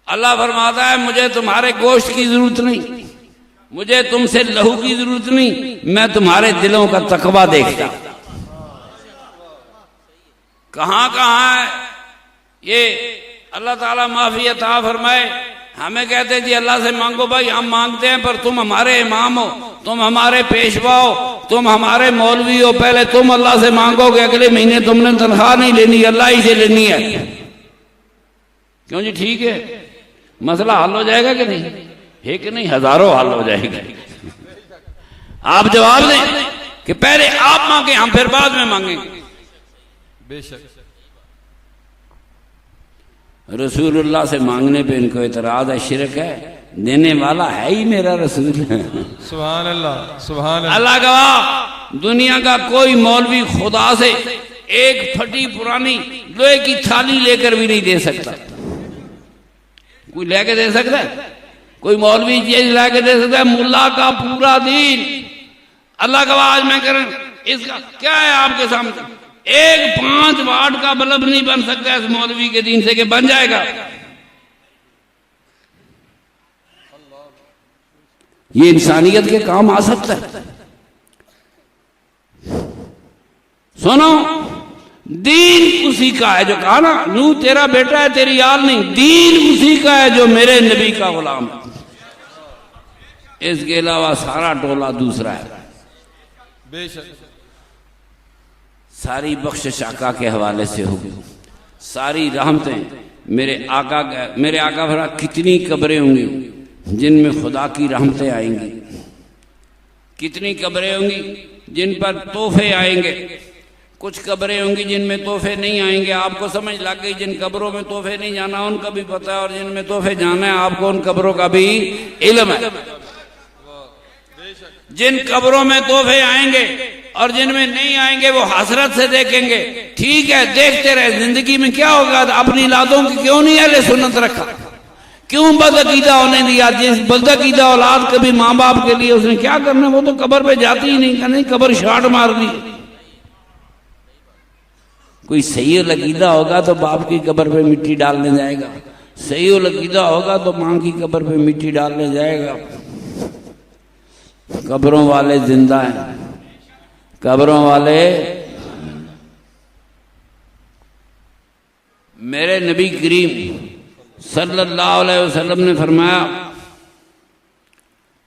अल्लाह फरमाता है मुझे तुम्हारे गोश्त की जरूरत नहीं, मुझे तुमसे लहू की जरूरत नहीं, मैं तुम्हारे दिलों का तकवा देखता। कहां कहां है ये? अल्लाह ताला माफी अता फरमाए। हमें कहते जी अल्लाह से मांगो, भाई हम मांगते हैं, पर तुम हमारे इमाम हो, तुम हमारे पेशवा हो, तुम हमारे मौलवी हो, पहले तुम अल्लाह से मांगोगे, अगले महीने तुमने तनख्वाह नहीं लेनी, अल्लाह ही से लेनी है। क्यों जी? ठीक है, मसला हल हो जाएगा कि नहीं? है कि नहीं? हजारों हल हो जाएगा। आप जवाब दें कि पहले आप मांगे, हम फिर बाद में मांगेंगे। बेशक रसूलुल्लाह से मांगने पे इनको इतराज है, शिरक है, देने वाला है ही मेरा रसूल। सुभान अल्लाह, सुभान अल्लाह। अल्लाह गवाह, दुनिया का कोई मौलवी खुदा से एक फटी पुरानी लोहे की थाली लेकर भी नहीं दे सकता। कोई लेके दे सकता है? कोई मौलवी चीज लेके दे सकता है? मुल्ला का पूरा दीन, अल्लाह गवाह आज मैं करें, इसका क्या है आपके सामने? एक 5 वाट का बल्ब नहीं बन सकता इस मौलवी के दीन से, कि बन जाएगा? ये इंसानियत के काम आ सकता है? सुनो, दीन उसी का है जो कहा ना, नू तेरा बेटा है, तेरी आल नहीं। दीन उसी का है जो मेरे नबी का गुलाम है। इसके अलावा सारा टोला दूसरा है। बेशक सारी बख्शिश आका के हवाले से होगी, सारी रहमतें मेरे आका भरा। कितनी कब्रें होंगी जिनमें खुदा की रहमतें आएंगी, कितनी कब्रें होंगी जिन पर तोहफे आएंगे, कुछ कब्रें होंगी जिनमें तोहफे नहीं आएंगे। आपको समझ लग गई, जिन कब्रों में तोहफे नहीं जाना उनका भी पता है, और जिनमें तोहफे जाना है आपको उन कब्रों का भी इल्म है। जिन कब्रों में तोहफे आएंगे और जिनमें नहीं आएंगे वो हसरत से देखेंगे। ठीक है, देखते रहे, जिंदगी में क्या होगा? अपनी लादों की क्यों नहीं अहले सुन्नत रखा? क्यों बदअकीदा होने दिया? जिस बदअकीदा औलाद कभी माँ बाप के लिए उसने क्या करना, वो तो कब्र पे जाती ही नहीं, नहीं कब्र शाट मार दी। कोई सही अकीदा होगा तो बाप की कब्र पे मिट्टी डालने जाएगा, सही अकीदा होगा तो माँ की कब्र पे मिट्टी डालने जाएगा। कब्रों वाले जिंदा हैं, कब्रों वाले। मेरे नबी करीम सल्लल्लाहु अलैहि वसल्लम ने फरमाया,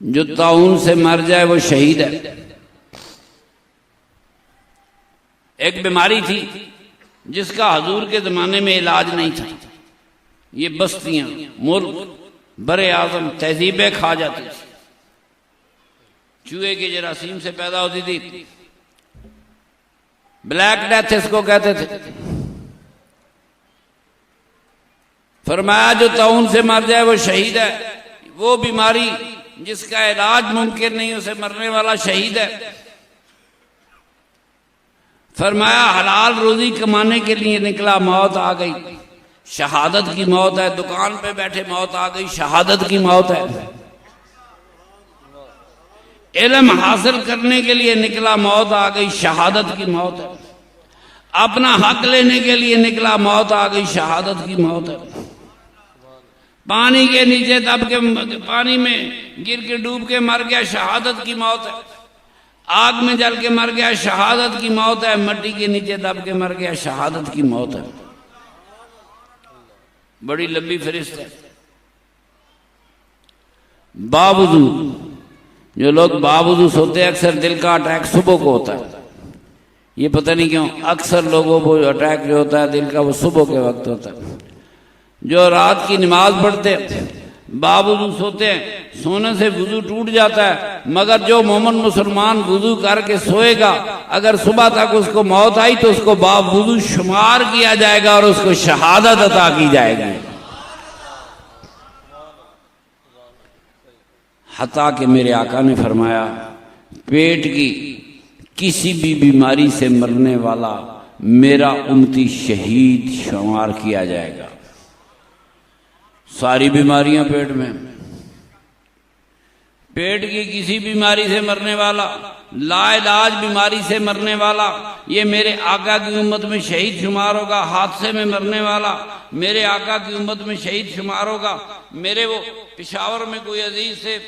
जो ताउन से मर जाए वो शहीद है। एक बीमारी थी जिसका हजूर के जमाने में इलाज नहीं था। ये बस्तियां, मुल्क, बरे आजम, तहजीबें खा जाती थी। चूहे के जरासीम से पैदा होती थी, ब्लैक डेथ इसको कहते थे। फरमाया जो ताउन से मर जाए वो शहीद है। वो बीमारी जिसका इलाज मुमकिन नहीं, उसे मरने वाला शहीद है। फरमाया हलाल रोजी कमाने के लिए निकला, मौत आ गई, शहादत की मौत है। दुकान पे बैठे मौत आ गई, शहादत की मौत है। इल्म हासिल करने के लिए निकला, मौत आ गई, शहादत की मौत है। अपना हक लेने के लिए निकला, मौत आ गई, शहादत की मौत है। पानी के नीचे दब के, पानी में गिर के डूब के मर गया, शहादत की मौत है। आग में जल के मर गया, शहादत की मौत है। मिट्टी के नीचे दब के मर गया, शहादत की मौत है। बड़ी लंबी फरिश्त है। बावजूद जो लोग बावजूद सोते हैं, अक्सर दिल का अटैक सुबह को होता है। ये पता नहीं क्यों अक्सर लोगों को अटैक जो होता है दिल का, वो सुबह के वक्त होता है। जो रात की नमाज पढ़ते हैं, बावजूद सोते हैं, सोने से वुजू टूट जाता है, मगर जो मोमिन मुसलमान वुजू करके सोएगा, अगर सुबह तक उसको मौत आई तो उसको बावजूद शुमार किया जाएगा और उसको शहादत अता की जाएगी। हता कि मेरे आका ने फरमाया, पेट की किसी भी बीमारी से मरने वाला मेरा उम्मती शहीद शुमार किया जाएगा। सारी बीमारियां पेट में, पेट की किसी बीमारी से मरने वाला, लाइलाज बीमारी से मरने वाला, ये मेरे आका की उम्मत में शहीद शुमार होगा। हादसे में मरने वाला मेरे आका की उम्मत में शहीद शुमार होगा। मेरे वो पिशावर में कोई अजीज से,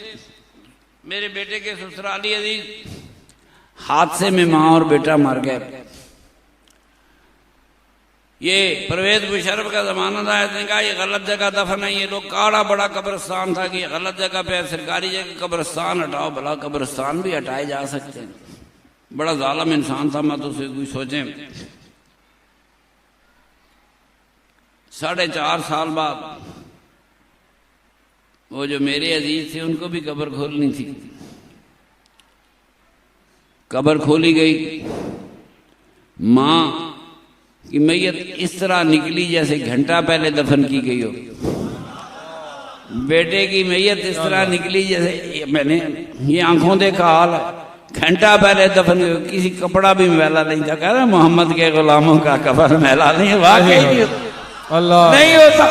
मेरे बेटे के ससुराली अजीज, हादसे में माँ और बेटा मर गए। ये परवेज मुशर्रफ का जमाना था, इसने कहा ये गलत जगह दफन है, ये लोग काड़ा बड़ा कब्रिस्तान था कि ये गलत जगह पे है, सरकारी जगह कब्रिस्तान हटाओ। भला कब्रिस्तान भी हटाए जा सकते हैं। बड़ा जालिम इंसान था। मैं तो उसे कोई सोचे 4.5 साल बाद वो जो मेरे अजीज थे उनको भी कब्र खोलनी थी। कब्र खोली गई, मां की मैयत इस तरह निकली जैसे घंटा पहले दफन की गई हो। बेटे की मैयत इस तरह निकली जैसे मैंने ये आंखों देखा हाल है, घंटा पहले दफन की। किसी कपड़ा भी मैला नहीं था। कह रहे मोहम्मद के गुलामों का कफन मैला नहीं, वाकई अल्लाह नहीं होता,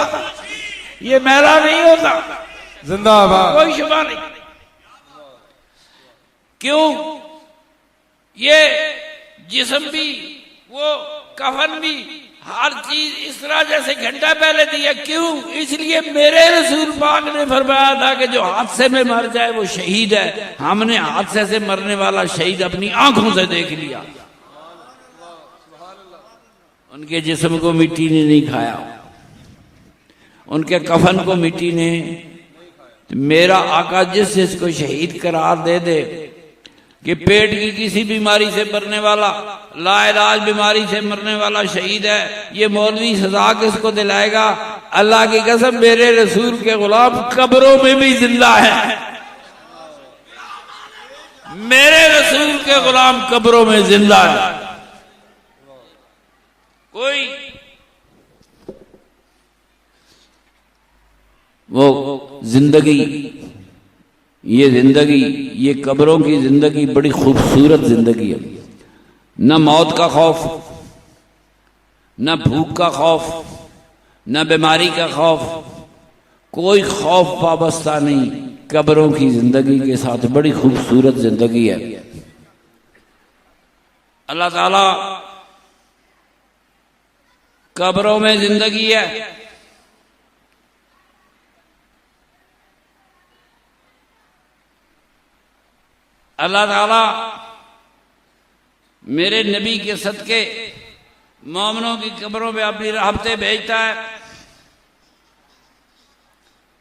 ये मैला नहीं होता, जिंदाबाद। कोई शुबा नहीं। क्यों? ये जिस्म भी, वो कफन भी, हर चीज इस तरह जैसे घंटा पहले दिया। क्यों? इसलिए मेरे रसूल पाक ने फरमाया था कि जो हादसे में मर जाए वो शहीद है। हमने हादसे से मरने वाला शहीद अपनी आंखों से देख लिया। उनके जिस्म को मिट्टी ने नहीं खाया, उनके कफन को मिट्टी ने। तो मेरा आका जिस इसको शहीद करार दे दे कि पेट की किसी बीमारी से मरने वाला, लाइलाज बीमारी से मरने वाला शहीद है, ये मौलवी सजा किसको दिलाएगा? अल्लाह की कसम मेरे रसूल के गुलाम कब्रों में भी जिंदा है। मेरे रसूल के गुलाम कब्रों में जिंदा है। कोई वो जिंदगी, ये जिंदगी, ये कब्रों की जिंदगी बड़ी खूबसूरत जिंदगी है। न मौत का खौफ, न भूख का खौफ, न बीमारी का खौफ, कोई खौफ वाबस्ता नहीं। कब्रों की जिंदगी के साथ बड़ी खूबसूरत जिंदगी है। अल्लाह ताला कब्रों में जिंदगी है। अल्लाह ताला मेरे नबी के सदके मोमिनों की कब्रों में अपनी रहमतें भेजता है।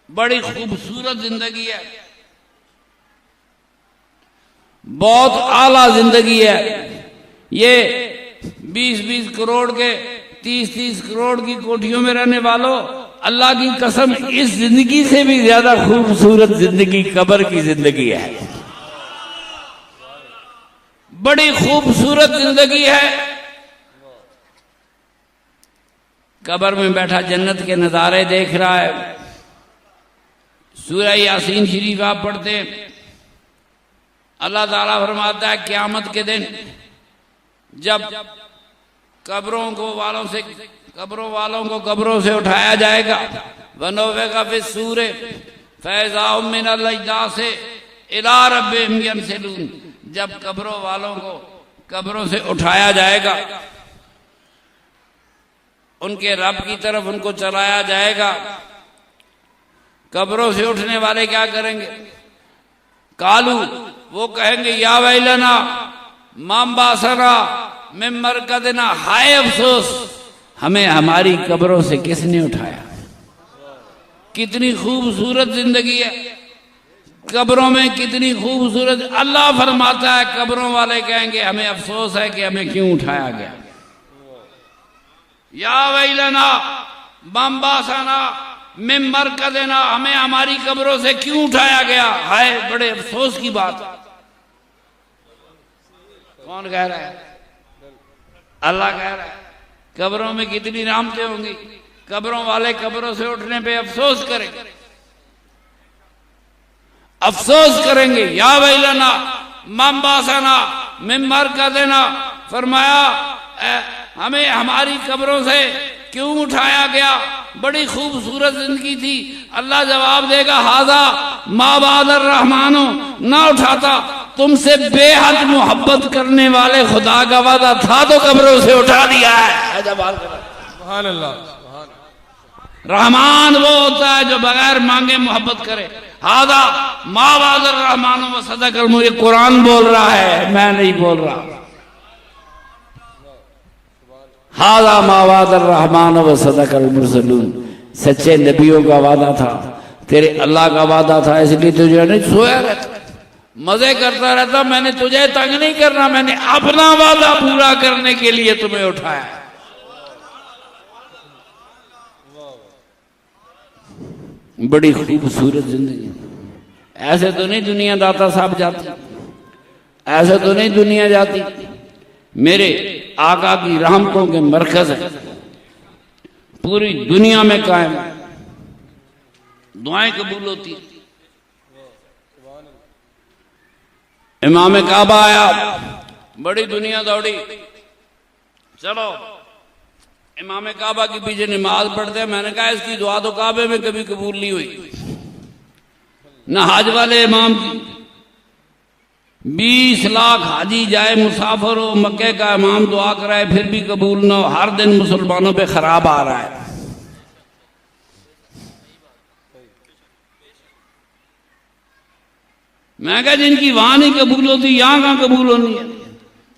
बड़ी खूबसूरत जिंदगी है, बहुत आला जिंदगी है। ये 20-20 करोड़ के, 30-30 करोड़ की कोठियों में रहने वालों, अल्लाह की कसम इस जिंदगी से भी ज्यादा खूबसूरत जिंदगी कब्र की जिंदगी है। बड़ी खूबसूरत जिंदगी है। कब्र में बैठा जन्नत के नजारे देख रहा है। सूरह यासीन शरीफ आप पढ़ते हैं, अल्लाह ताला फरमाता है क़यामत के दिन जब कब्रों वालों को कब्रों से उठाया जाएगा, वनोवेगा फिस्सूरे फैज़ाहुम मिनल अजदासे इला रब्बिहिम यनसिलून। जब कब्रों वालों को कब्रों से उठाया जाएगा, उनके रब की तरफ उनको चलाया जाएगा। कब्रों से उठने वाले क्या करेंगे? कालू, वो कहेंगे या वैलना मामबासना मिन मरकदना, हाय अफसोस, हमें हमारी कब्रों से किसने उठाया। कितनी खूबसूरत जिंदगी है, कब्रों में कितनी खूबसूरत। अल्लाह फरमाता है कब्रों वाले कहेंगे हमें अफसोस है कि हमें क्यों उठाया गया। या वैलना मामबासना मिन मरकदना, हमें हमारी कब्रों से क्यों उठाया गया। हाय, बड़े अफसोस की बात। कौन कह रहा है? अल्लाह कह रहा है। कब्रों में कितनी रहमतें होंगी। कब्रों वाले कब्रों से उठने पे अफसोस करेंगे, अफसोस करेंगे। या वैलना मामबासना मिन मरकदना, फरमाया हमें हमारी कब्रों से क्यों उठाया गया। बड़ी खूबसूरत जिंदगी थी। अल्लाह जवाब देगा हाजा मा बादर रहमानो, ना उठाता, तुमसे बेहद मोहब्बत करने वाले खुदा का वादा था तो कब्रों से उठा दिया है। सुभान अल्लाह। रहमान वो होता है जो बगैर मांगे मोहब्बत करे। हादा मा बादर रहमानो व सदकल, मुझे कुरान बोल रहा है, मैं नहीं बोल रहा। हाज़ा मा वादर रहमान व सदकल मुरसलून, सच्चे नबियों का वादा था, तेरे अल्लाह का वादा था, इसलिए तुझे नहीं सोया रहता, मजे करता रहता। मैंने तुझे तंग नहीं करना, मैंने अपना वादा पूरा करने के लिए तुम्हें उठाया। बड़ी खूबसूरत जिंदगी। ऐसे तो नहीं दुनिया दाता साहब जाती, ऐसे तो नहीं दुनिया जाती। मेरे आका की रहमतों के मरकज है, पूरी दुनिया में कायम, दुआएं कबूल होती। इमाम काबा आया, बड़ी दुनिया दौड़ी, चलो इमाम काबा के पीछे नमाज पढ़ते हैं। मैंने कहा इसकी दुआ तो काबे में कभी कबूल नहीं हुई, न हज वाले इमाम की। 20 लाख हाजी जाए मुसाफिर हो, मक्के का इमाम दुआ कराए फिर भी कबूल न हो। हर दिन मुसलमानों पे खराब आ रहा है। मैं कहा जिनकी वहां नहीं कबूल होती, यहां कहां कबूल होनी है?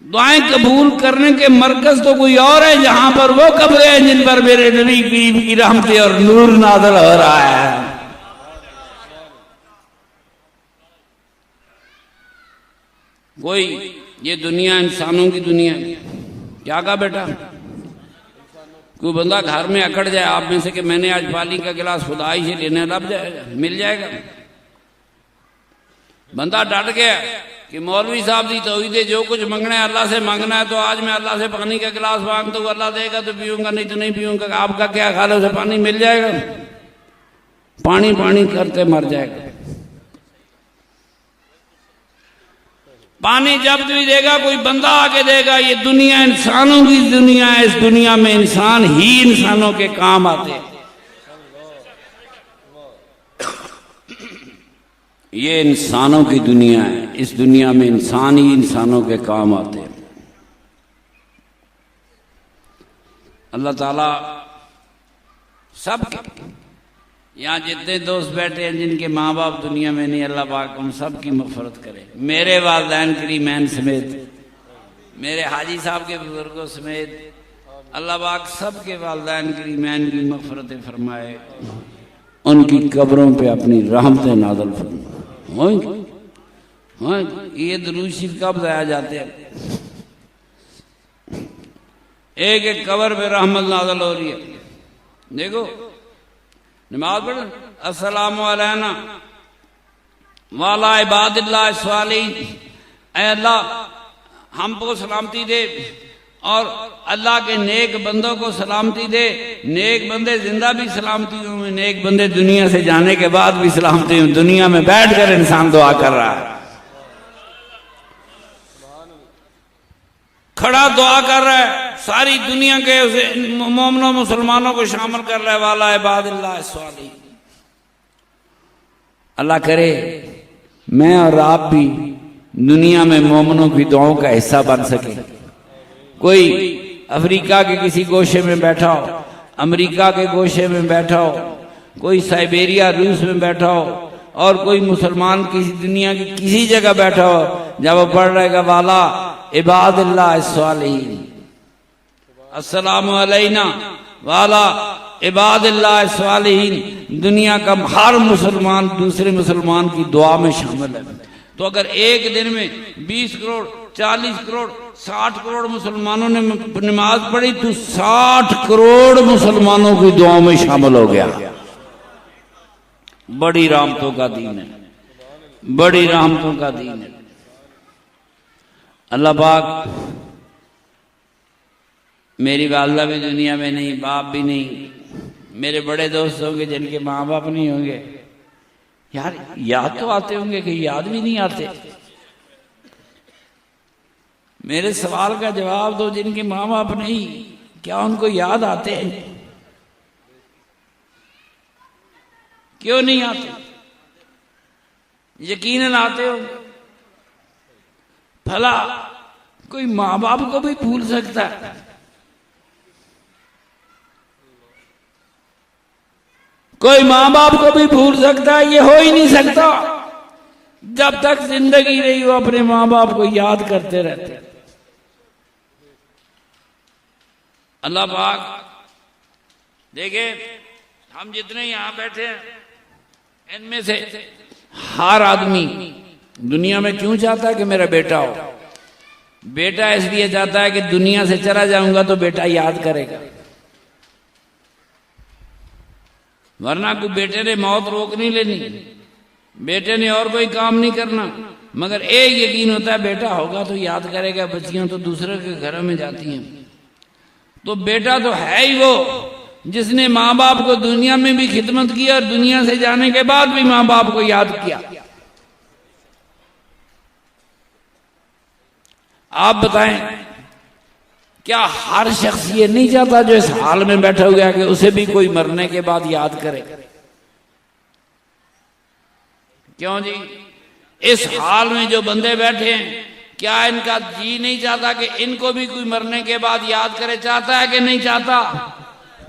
दुआएं कबूल करने के मरकज तो कोई और है, जहां पर वो कब्रें हैं जिन पर मेरे नबी की रहमतें और नूर नाज़िल हो रहा है। कोई ये दुनिया इंसानों की दुनिया, क्या कहा बेटा? कोई बंदा घर में अकड़ जाए आप में से कि मैंने आज पानी का गिलास खुदाई से लेने, लब जाएगा, मिल जाएगा। बंदा डट गया कि मौलवी साहब दी तौहीद है, जो कुछ मांगना है अल्लाह से मांगना है, तो आज मैं अल्लाह से पानी का गिलास मांगता हूँ, अल्लाह देगा तो पीऊंगा, नहीं तो नहीं पीऊंगा। आपका क्या ख्याल है, उसे पानी मिल जाएगा? पानी पानी करते मर जाएगा। पानी जब भी देगा कोई बंदा आके देगा। ये दुनिया इंसानों की दुनिया है, इस दुनिया में इंसान ही इंसानों के काम आते हैं। ये इंसानों की दुनिया है, इस दुनिया में इंसान ही इंसानों के काम आते हैं। अल्लाह ताला सब, यहाँ जितने दोस्त बैठे हैं जिनके माँ बाप दुनिया में नहीं, अल्लाह पाक उन सब की मग़फ़िरत करे। मेरे वालिदैन करीमैन समेत, मेरे हाजी साहब के बुजुर्गों समेत अल्लाह पाक सब के वालिदैन करीमैन की मग़फ़िरत फरमाए, उनकी कब्रों पे अपनी रहमतें नाज़िल फरमाए। ये दुरूद शरीफ कब गाया जाते हैं? एक एक कब्र पे रहमत नाज़िल हो रही है। देखो नमाज पढ़, अस्सलामु अलैना वाला इबादिल्लाह स्वालिहीन, ऐ अल्लाह हमको सलामती दे और अल्लाह के नेक बंदों को सलामती दे। नेक बंदे जिंदा भी सलामती हूँ, नेक बंदे दुनिया से जाने के बाद भी सलामती हूँ। दुनिया में बैठकर इंसान दुआ कर रहा है, खड़ा दुआ कर रहा है, सारी दुनिया के उसे मोमिनों मुसलमानों को शामिल कर रहा है। वाला इबादिल्लाह स्वालिहीन। अल्लाह करे मैं और आप भी दुनिया में मोमिनों की दुआओं का हिस्सा बन सके। कोई अफ्रीका के किसी गोशे में बैठा हो, अमेरिका के गोशे में बैठा हो, कोई साइबेरिया रूस में बैठा हो, और कोई मुसलमान किसी दुनिया की किसी जगह बैठा हो, जब वो पढ़ रहेगा वाला इबादिल्लाह स्वालिहीन, अस्सलामु अलैना वाला इबादिल्लाह स्वालिहीन, दुनिया का हर मुसलमान दूसरे मुसलमान की दुआ में शामिल है। तो अगर एक दिन में 20 करोड़ 40 करोड़ 60 करोड़ मुसलमानों ने नमाज पढ़ी तो 60 करोड़ मुसलमानों की दुआओं में शामिल हो गया। बड़ी रहमतों का दीन है, बड़ी रहमतों का दीन है। अल्लाह पाक, मेरी वालदा भी दुनिया में नहीं, बाप भी नहीं, मेरे बड़े दोस्त होंगे जिनके माँ बाप नहीं होंगे। यार याद तो आते होंगे कि याद भी नहीं आते। मेरे सवाल का जवाब दो, जिनके माँ बाप नहीं, क्या उनको याद आते हैं? क्यों नहीं आते? यकीनन आते हो। भला कोई माँ बाप को भी भूल सकता है? कोई माँ बाप को भी भूल सकता है? ये हो ही नहीं सकता। जब तक जिंदगी रही वो अपने माँ बाप को याद करते रहते। अल्लाह पाक देखे, हम जितने यहां बैठे हैं इनमें से हर आदमी दुनिया में क्यों चाहता है कि मेरा बेटा हो? बेटा इसलिए चाहता है कि दुनिया से चला जाऊंगा तो बेटा याद करेगा, वरना को बेटे ने मौत रोक नहीं लेनी, बेटे ने और कोई काम नहीं करना, मगर एक यकीन होता है बेटा होगा तो याद करेगा। बच्चियां तो दूसरे के घरों में जाती हैं, तो बेटा तो है ही वो जिसने माँ बाप को दुनिया में भी खिदमत की और दुनिया से जाने के बाद भी माँ बाप को याद किया। आप बताएं, क्या हर शख्स ये नहीं चाहता जो इस हाल में बैठा हुआ है कि उसे भी कोई मरने के बाद याद करे? क्यों जी? इस हाल में जो बंदे बैठे हैं, क्या इनका जी नहीं चाहता कि इनको भी कोई मरने के बाद याद करे? चाहता है कि नहीं चाहता?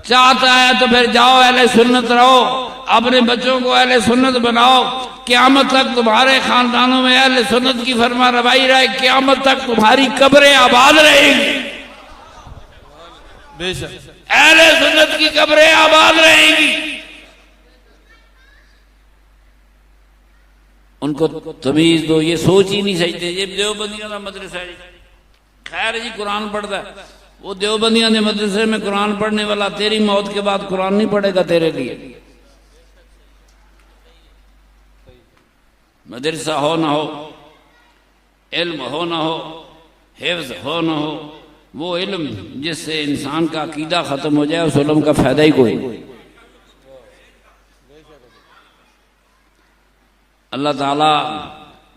चाहता है तो फिर जाओ अहले सुन्नत रहो, अपने बच्चों को अहले सुन्नत बनाओ, क़यामत तक तुम्हारे खानदानों में अहले सुन्नत की फरमा रवाई रहे, क़यामत तक तुम्हारी कब्रें आबाद रहेंगी, बेशक अहले सुन्नत की कब्रें आबाद रहेंगी। उनको तमीज दो, ये सोच ही नहीं सकते। ये देवबंदियों का मदरसा है, खैर जी कुरान पढ़ता है, वो देवबंदियों के मदरसे में कुरान पढ़ने वाला तेरी मौत के बाद कुरान नहीं पढ़ेगा तेरे लिए। मदरसा हो ना हो, इल्म हो ना हो, हिफ्ज हो ना हो, वो इल्म जिससे इंसान का अकीदा खत्म हो जाए उस इल्म का फायदा ही कोई। अल्लाह ताला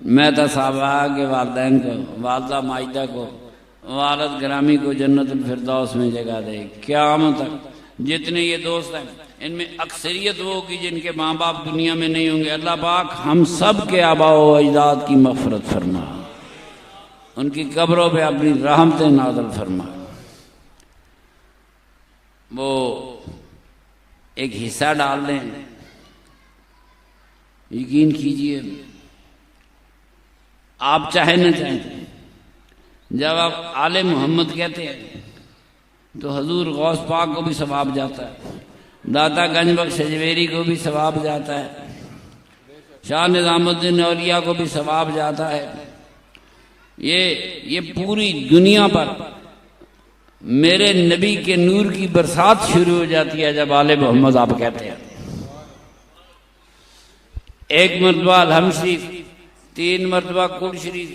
मेहता साहबा के वालदैन को, वालदा माजिदा को, वालद ग्रामी को जन्नतुल फिरदौस में जगह दे। क़यामत तक जितने ये दोस्त हैं इनमें अक्सरियत वो होगी जिनके माँ बाप दुनिया में नहीं होंगे। अल्लाह पाक हम सब के आबा व अजदाद की मग़फ़िरत फरमा, उनकी कब्रों पे अपनी रहमतें नाज़िल फरमा। वो एक हिस्सा डाल दें, यकीन कीजिए आप चाहे न चाहें, जब आप आले मोहम्मद कहते हैं तो हजूर गौस पाक को भी सवाब जाता है, दाता गंज बख्श अजमेरी को भी सवाब जाता है, शाह निज़ामुद्दीन औलिया को भी सवाब जाता है। ये पूरी दुनिया पर मेरे नबी के नूर की बरसात शुरू हो जाती है जब आले मोहम्मद आप कहते हैं। एक मरतबा अलहम शरीफ, 3 मरतबा कुल शरीफ,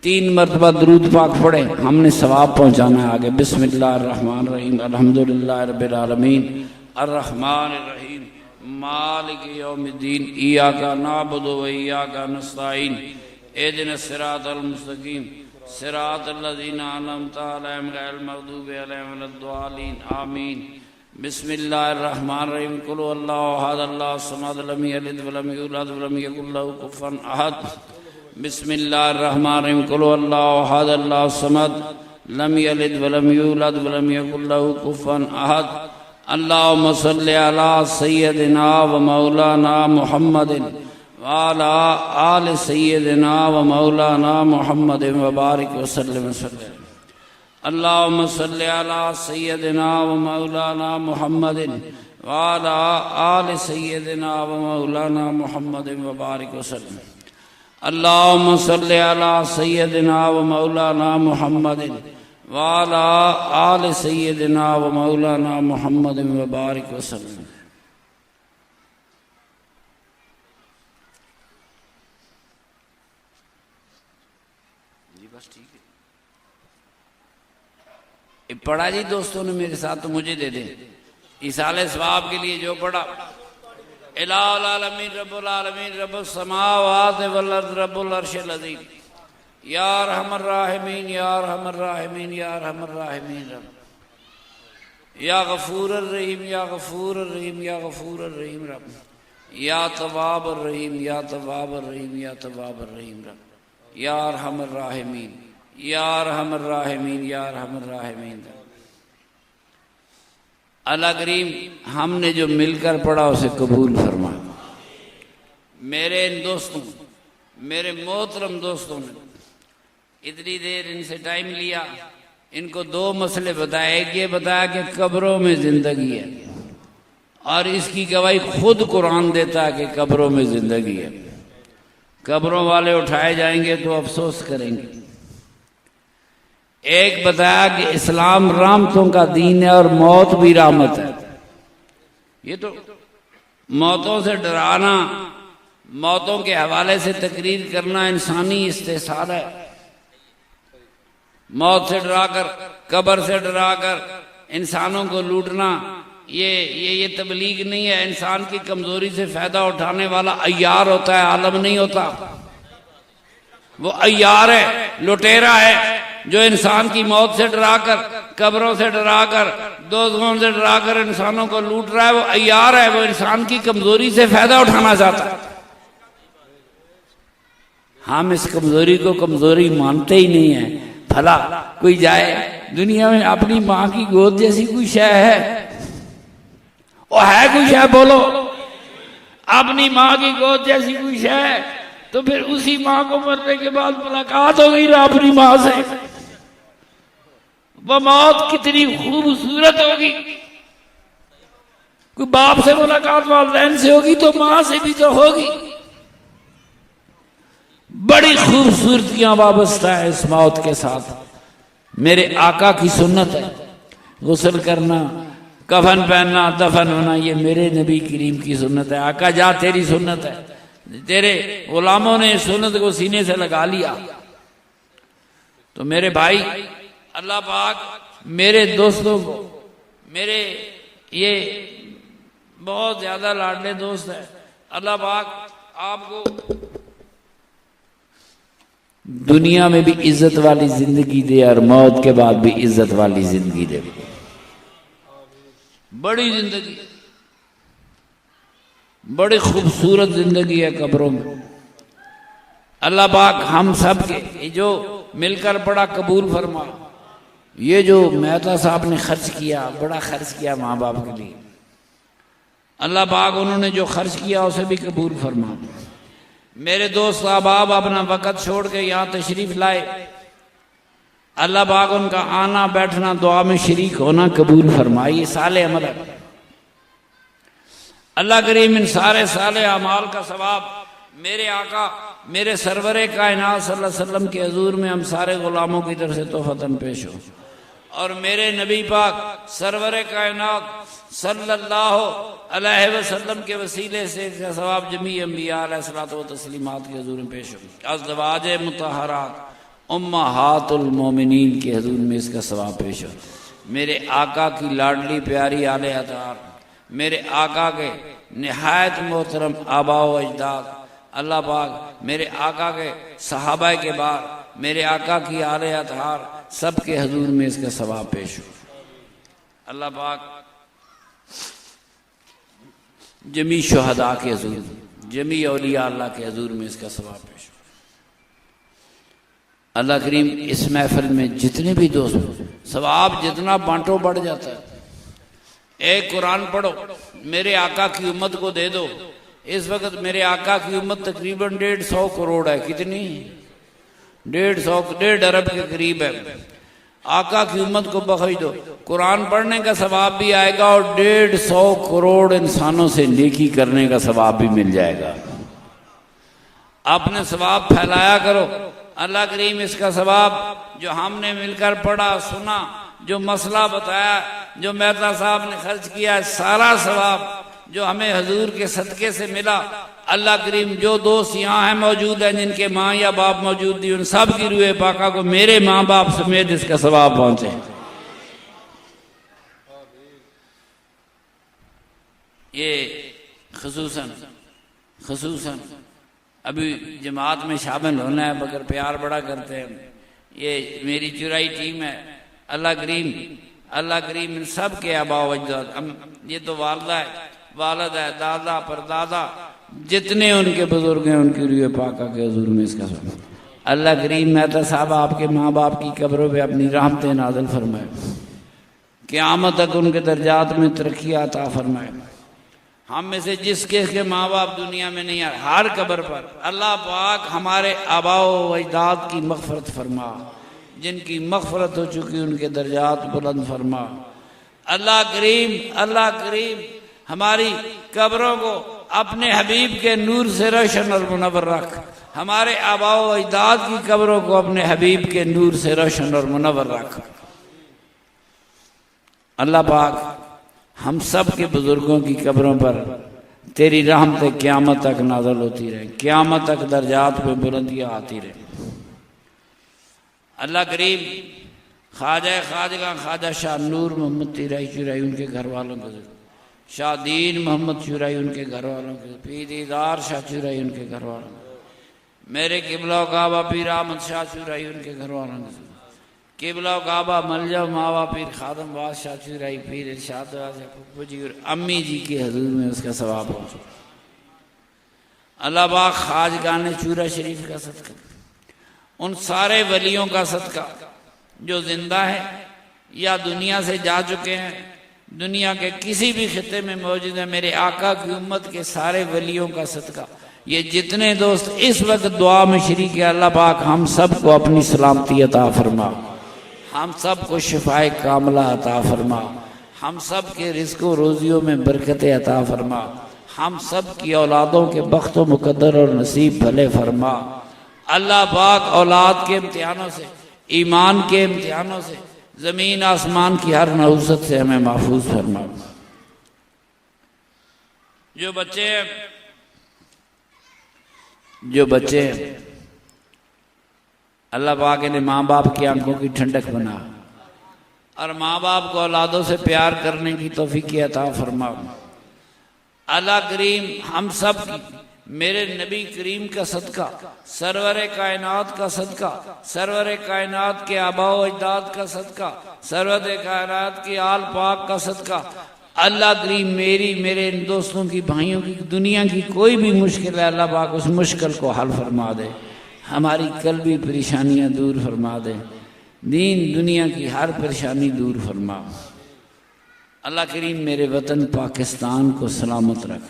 3 मरतबा दरूद पाक पढ़े, हमने सवाब पहुंचाना है आगे। बिस्मिल्लाहिर्रहमानिर्रहीम, अल्हम्दुलिल्लाहि रब्बिल आलमीन, अर्रहमानिर्रहीम, मालिक यौमिद्दीन, इय्याका नअबुदु व इय्याका नस्तईन, इहदिनस सिरातल मुस्तकीम, सिरातल लज़ीना अनअमता अलैहिम गैरिल मग़दूबि अलैहिम वलद्दालीन, आमीन। बिस्मिल्लाहिर्रहमानिर्रहीम, कुल हुवल्लाहु अहद, अल्लाहुस समद, लम यलिद व लम यूलद व लम यकुल लहू कुफुवन अहद। बिस्मिल्लाहिर्रहमानिर्रहीम, कुल हुवल्लाहु अहद, अल्लाहुस समद, लम यलिद व लम यूलद व लम यकुल लहू कुफुवन अहद। अल्लाहुम्मा सल्लि अला सय्यदिना व मौलाना मुहम्मदिन व अला आलि सय्यदिना व मौलाना मुहम्मदिन व बारिक व सल्लिम वसल्लम। अल्लाहुम्मा सल्लि अला सय्यदिना व मौलाना मुहम्मदिन व अला आलि सय्यदिना व मौलाना मुहम्मदिन व बारिक व सल्लिम। अल्लाहुम्मा सल्लि अला सय्यदिना व मौलाना मुहम्मदिन व अला आलि सय्यदिना व मौलाना मुहम्मदिन व बारिक व सल्लिम। पढ़ा जी दोस्तों ने मेरे साथ, तो मुझे दे दे इसाले सवाब के लिए जो पढ़ा। इलाहुल आलमीन रब्बुल आलमीन रब्बुस समावाति वल अर्द रब्बुल अर्शिल अज़ीम, या रहमर राहिमीन, या रहमर राहिमीन, या रहमर राहिमीन रब, या गफूरर रहीम, या गफूरर रहीम, या गफूरर रहीम रब, या तवाबर रहीम, या तवाबर रहीम, या तवाबर रहीम रब, या रहमर राहिमीन, या रहमर राहिमीन, या रहमर राहिमीन। अल्लाह करीम हमने जो मिलकर पढ़ा उसे कबूल फरमा। मेरे इन दोस्तों, मेरे मोहतरम दोस्तों ने इतनी देर इनसे टाइम लिया, इनको दो मसले बताए। एक ये बताया कि कब्रों में जिंदगी है, और इसकी गवाही खुद कुरान देता है कि कब्रों में जिंदगी है। कब्रों वाले उठाए जाएंगे तो अफसोस करेंगे। एक बताया कि इस्लाम रहमतों का दीन है और मौत भी रहमत है। ये तो मौतों से डराना, मौतों के हवाले से तकरीर करना इंसानी इस्तेसार है। मौत से डराकर, कब्र से डराकर इंसानों को लूटना, ये तबलीग नहीं है। इंसान की कमजोरी से फायदा उठाने वाला अय्यार होता है, आलम नहीं होता। वो अय्यार है, लुटेरा है, जो इंसान की मौत से डराकर, कब्रों से डराकर, दोज़खों से डराकर इंसानों को लूट रहा है। वो अय्यार है, वो इंसान की कमजोरी से फायदा उठाना चाहता है। हम इस कमजोरी को कमजोरी मानते ही नहीं है। भला कोई जाए दुनिया में, अपनी माँ की गोद जैसी कोई शय है? वो है कोई शय? बोलो, अपनी माँ की गोद जैसी कोई शय है? तो फिर उसी माँ को मरने के बाद मुलाकात हो गई ना अपनी माँ से। वो मौत कितनी खूबसूरत होगी। कोई बाप से मुलाकात वालिदैन से होगी तो माँ से भी तो होगी। बड़ी खूबसूरतियां वाबस्ता है इस मौत के साथ। मेरे आका की सुन्नत है गुस्ल करना, कफन पहनना, दफन होना, ये मेरे नबी करीम की सुन्नत है। आका जा, तेरी सुन्नत है। तेरे गुलामों ने इस सुन्नत को सीने से लगा लिया। तो मेरे भाई, अल्लाह पाक मेरे दोस्तों को, मेरे ये बहुत ज्यादा लाडले दोस्त है, अल्लाह पाक आपको दुनिया में भी इज्जत वाली जिंदगी दे और मौत के बाद भी इज्जत वाली जिंदगी दे। बड़ी जिंदगी, बड़ी खूबसूरत जिंदगी है कब्रों में। अल्लाह पाक हम सब के जो मिलकर बड़ा कबूल फरमा। ये जो मेहता साहब ने खर्च किया, बड़ा खर्च किया माँ बाप के लिए, अल्लाह पाक उन्होंने जो खर्च किया उसे भी कबूल फरमा। मेरे दोस्त अहबाब अपना वक़्त छोड़ के यहाँ तशरीफ लाए, अल्लाह पाक उनका आना बैठना दुआ में शरीक होना कबूल फरमाइए। साले अमल है। अल्लाह करीम इन सारे साले अमाल का सवाब मेरे आका, मेरे सरवरे कायनात सल्लल्लाहु अलैहि वसल्लम के हजूर में हम सारे गुलामों की तरफ से तोहफतन पेश हो, और मेरे नबी पाक सरवरे कायनात सल्लल्लाहु अलैहि वसल्लम के वसीले से इसका सवाब जमी अंबिया अलैहिस्सलातु व तस्लीमात के हजूर में पेश हो। अज़वाज मुतहरात उम्महातुल मोमिनीन के हजूर में इसका सवाब पेश हो। मेरे आका की लाडली प्यारी आले अतार, मेरे आका के निहायत मोहतरम आबा व अजदाद, अल्लाह पाक मेरे आका के सहाबा के बाद मेरे आका की आले अतार सबके हजूर में इसका सवाब पेश हो। अल्लाह पाक जमी शुहदा के हजूर, जमी औलिया अल्लाह के हजूर में इसका सवाब पेश हो। अल्लाह करीम इस महफिल में जितने भी दोस्त, सवाब जितना बांटो बढ़ जाता है। एक कुरान पढ़ो, मेरे आका की उम्मत को दे दो। इस वक्त मेरे आका की उम्मत तकरीबन 150 करोड़ है। कितनी? 1.5 अरब के करीब है। आका की उम्मत को बख्श दो, कुरान पढ़ने का सवाब भी आएगा और 150 करोड़ इंसानों से नेकी करने का सवाब भी मिल जाएगा। आपने सवाब फैलाया करो। अल्लाह करीम इसका सवाब जो हमने मिलकर पढ़ा सुना, जो मसला बताया, जो मेहता साहब ने खर्च किया, सारा सवाब जो हमें हजूर के सदके से मिला, अल्लाह करीम जो दोस्त यहाँ हैं मौजूद हैं जिनके माँ या बाप मौजूद थी, उन सब की रूह पाका को मेरे माँ बाप समेत इसका सवाब पहुंचे। ये खसूसन अभी जमात में शामिल होना है मगर प्यार बड़ा करते हैं। ये मेरी चुराई टीम है। अल्लाह करीम इन सब के आबा वजदाद, ये तो वालदा है, वालद है, दादा परदादा, जितने उनके बुजुर्ग हैं उनकी रूह पाका के हुजूर में इसका सवाब। अल्लाह करीम मेहता साहब आपके माँ बाप की कब्रों पे अपनी रहमतें नाज़िल फरमाए, क़यामत तक उनके दर्जात में तरक्की अता फरमाए। हम में से जिसके के माँ बाप दुनिया में नहीं आ, हर कब्र पर अल्लाह पाक हमारे आबाओ अजदाद की मग़फ़िरत फरमा, जिनकी मग़फ़िरत हो चुकी उनके दर्जात बुलंद फरमा। अल्लाह करीम हमारी कब्रों को अपने हबीब के नूर से रोशन और मुनव्वर रख। हमारे आबा व अजदाद की कब्रों को अपने हबीब के नूर से रोशन और मुनव्वर रख। अल्लाह पाक हम सब के बुजुर्गों की कब्रों पर तेरी रहमत क़यामत तक नाज़िल होती रहे, क़यामत तक दर्जात पे बुलंदियाँ आती रहे। अल्लाह करीम ख्वाजा शाह नूर मोहम्मद तिराई चुराई उनके घर वालों को, शाह दीन मोहम्मद चुराई उनके घर वालों को, पीर दीदार शाह चुराई उनके घर वालों को, मेरे किबला काबा पीर अहमद शाह चुराई उनके घर वालों को, किबला काबा मलजा मावा पीर खादम बादशाह चुराई पीर इरशाद फुप्पू जी और अम्मी जी के हजूर में उसका सवाब पहुँचे। अल्लाह पाक ख्वाजगान चूरा शरीफ का सदका, उन सारे वलियों का सदका जो जिंदा है या दुनिया से जा चुके हैं, दुनिया के किसी भी खिते में मौजूद है, मेरे आका की उम्मत के सारे वलियों का सदका, ये जितने दोस्त इस वक्त दुआ में शरीक है, अल्लाह पाक हम सब को अपनी सलामती अता फरमा, हम सब को शिफाए कामला अता फरमा, हम सब के रिज़्क़ रोज़ियों में बरकतें अता फरमा, हम सब की औलादों के बख्त व मुकद्दर और नसीब भले फरमा। अल्लाह पाक औलाद के इम्तिहानों से, ईमान के इम्तिहानों से, ज़मीन आसमान की हर नहुसत से हमें महफूज फरमा। जो बच्चे अल्लाह पाक ने माँ बाप की आंखों की ठंडक बना और माँ बाप को औलादों से प्यार करने की तौफीक अता फरमा। अल्लाह करीम हम सब मेरे नबी करीम का सदका, सरवर कायनात का सदका, सरवर कायनात के आबा व अजदाद का सदका, सरवर कायनात की आल पाक का सदका, अल्लाह करीम मेरी मेरे इन दोस्तों की भाइयों की दुनिया की कोई भी मुश्किल है, अल्लाह पाक उस मुश्किल को हल फरमा दे, हमारी कल्बी परेशानियां दूर फरमा दे, दीन दुनिया की हर परेशानी दूर फरमा। अल्लाह करीम मेरे वतन पाकिस्तान को सलामत रख,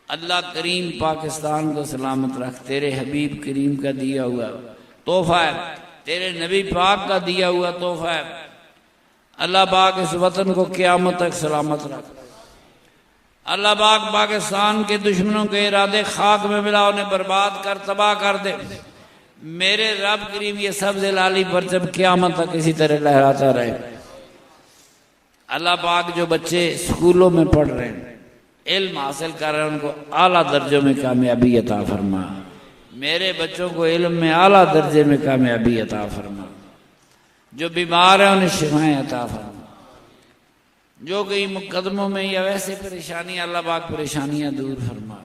अल्लाह करीम पाकिस्तान को सलामत रख। तेरे हबीब करीम का दिया हुआ तोहफा है, तेरे नबी पाक का दिया हुआ तोहफा है। अल्लाह पाक इस वतन को क़यामत तक सलामत रख। अल्लाह पाक पाकिस्तान के दुश्मनों के इरादे खाक में मिला, उन्हें बर्बाद कर तबाह कर दे। मेरे रब करीम ये सब लाली पर जब क़यामत तक इसी तरह लहराता रहे। अल्लाह पाक जो बच्चे स्कूलों में पढ़ रहे हैं, इल्म हासिल कर रहे हैं, उनको आला दर्जों में कामयाबी अता फरमा। मेरे बच्चों को इल्म में आला दर्जे में कामयाबी अता फरमा। जो बीमार हैं उन्हें शिफाएं अता फरमा। जो कहीं मुकदमों में या वैसे परेशानी, अल्लाह पाक परेशानियां दूर फरमा।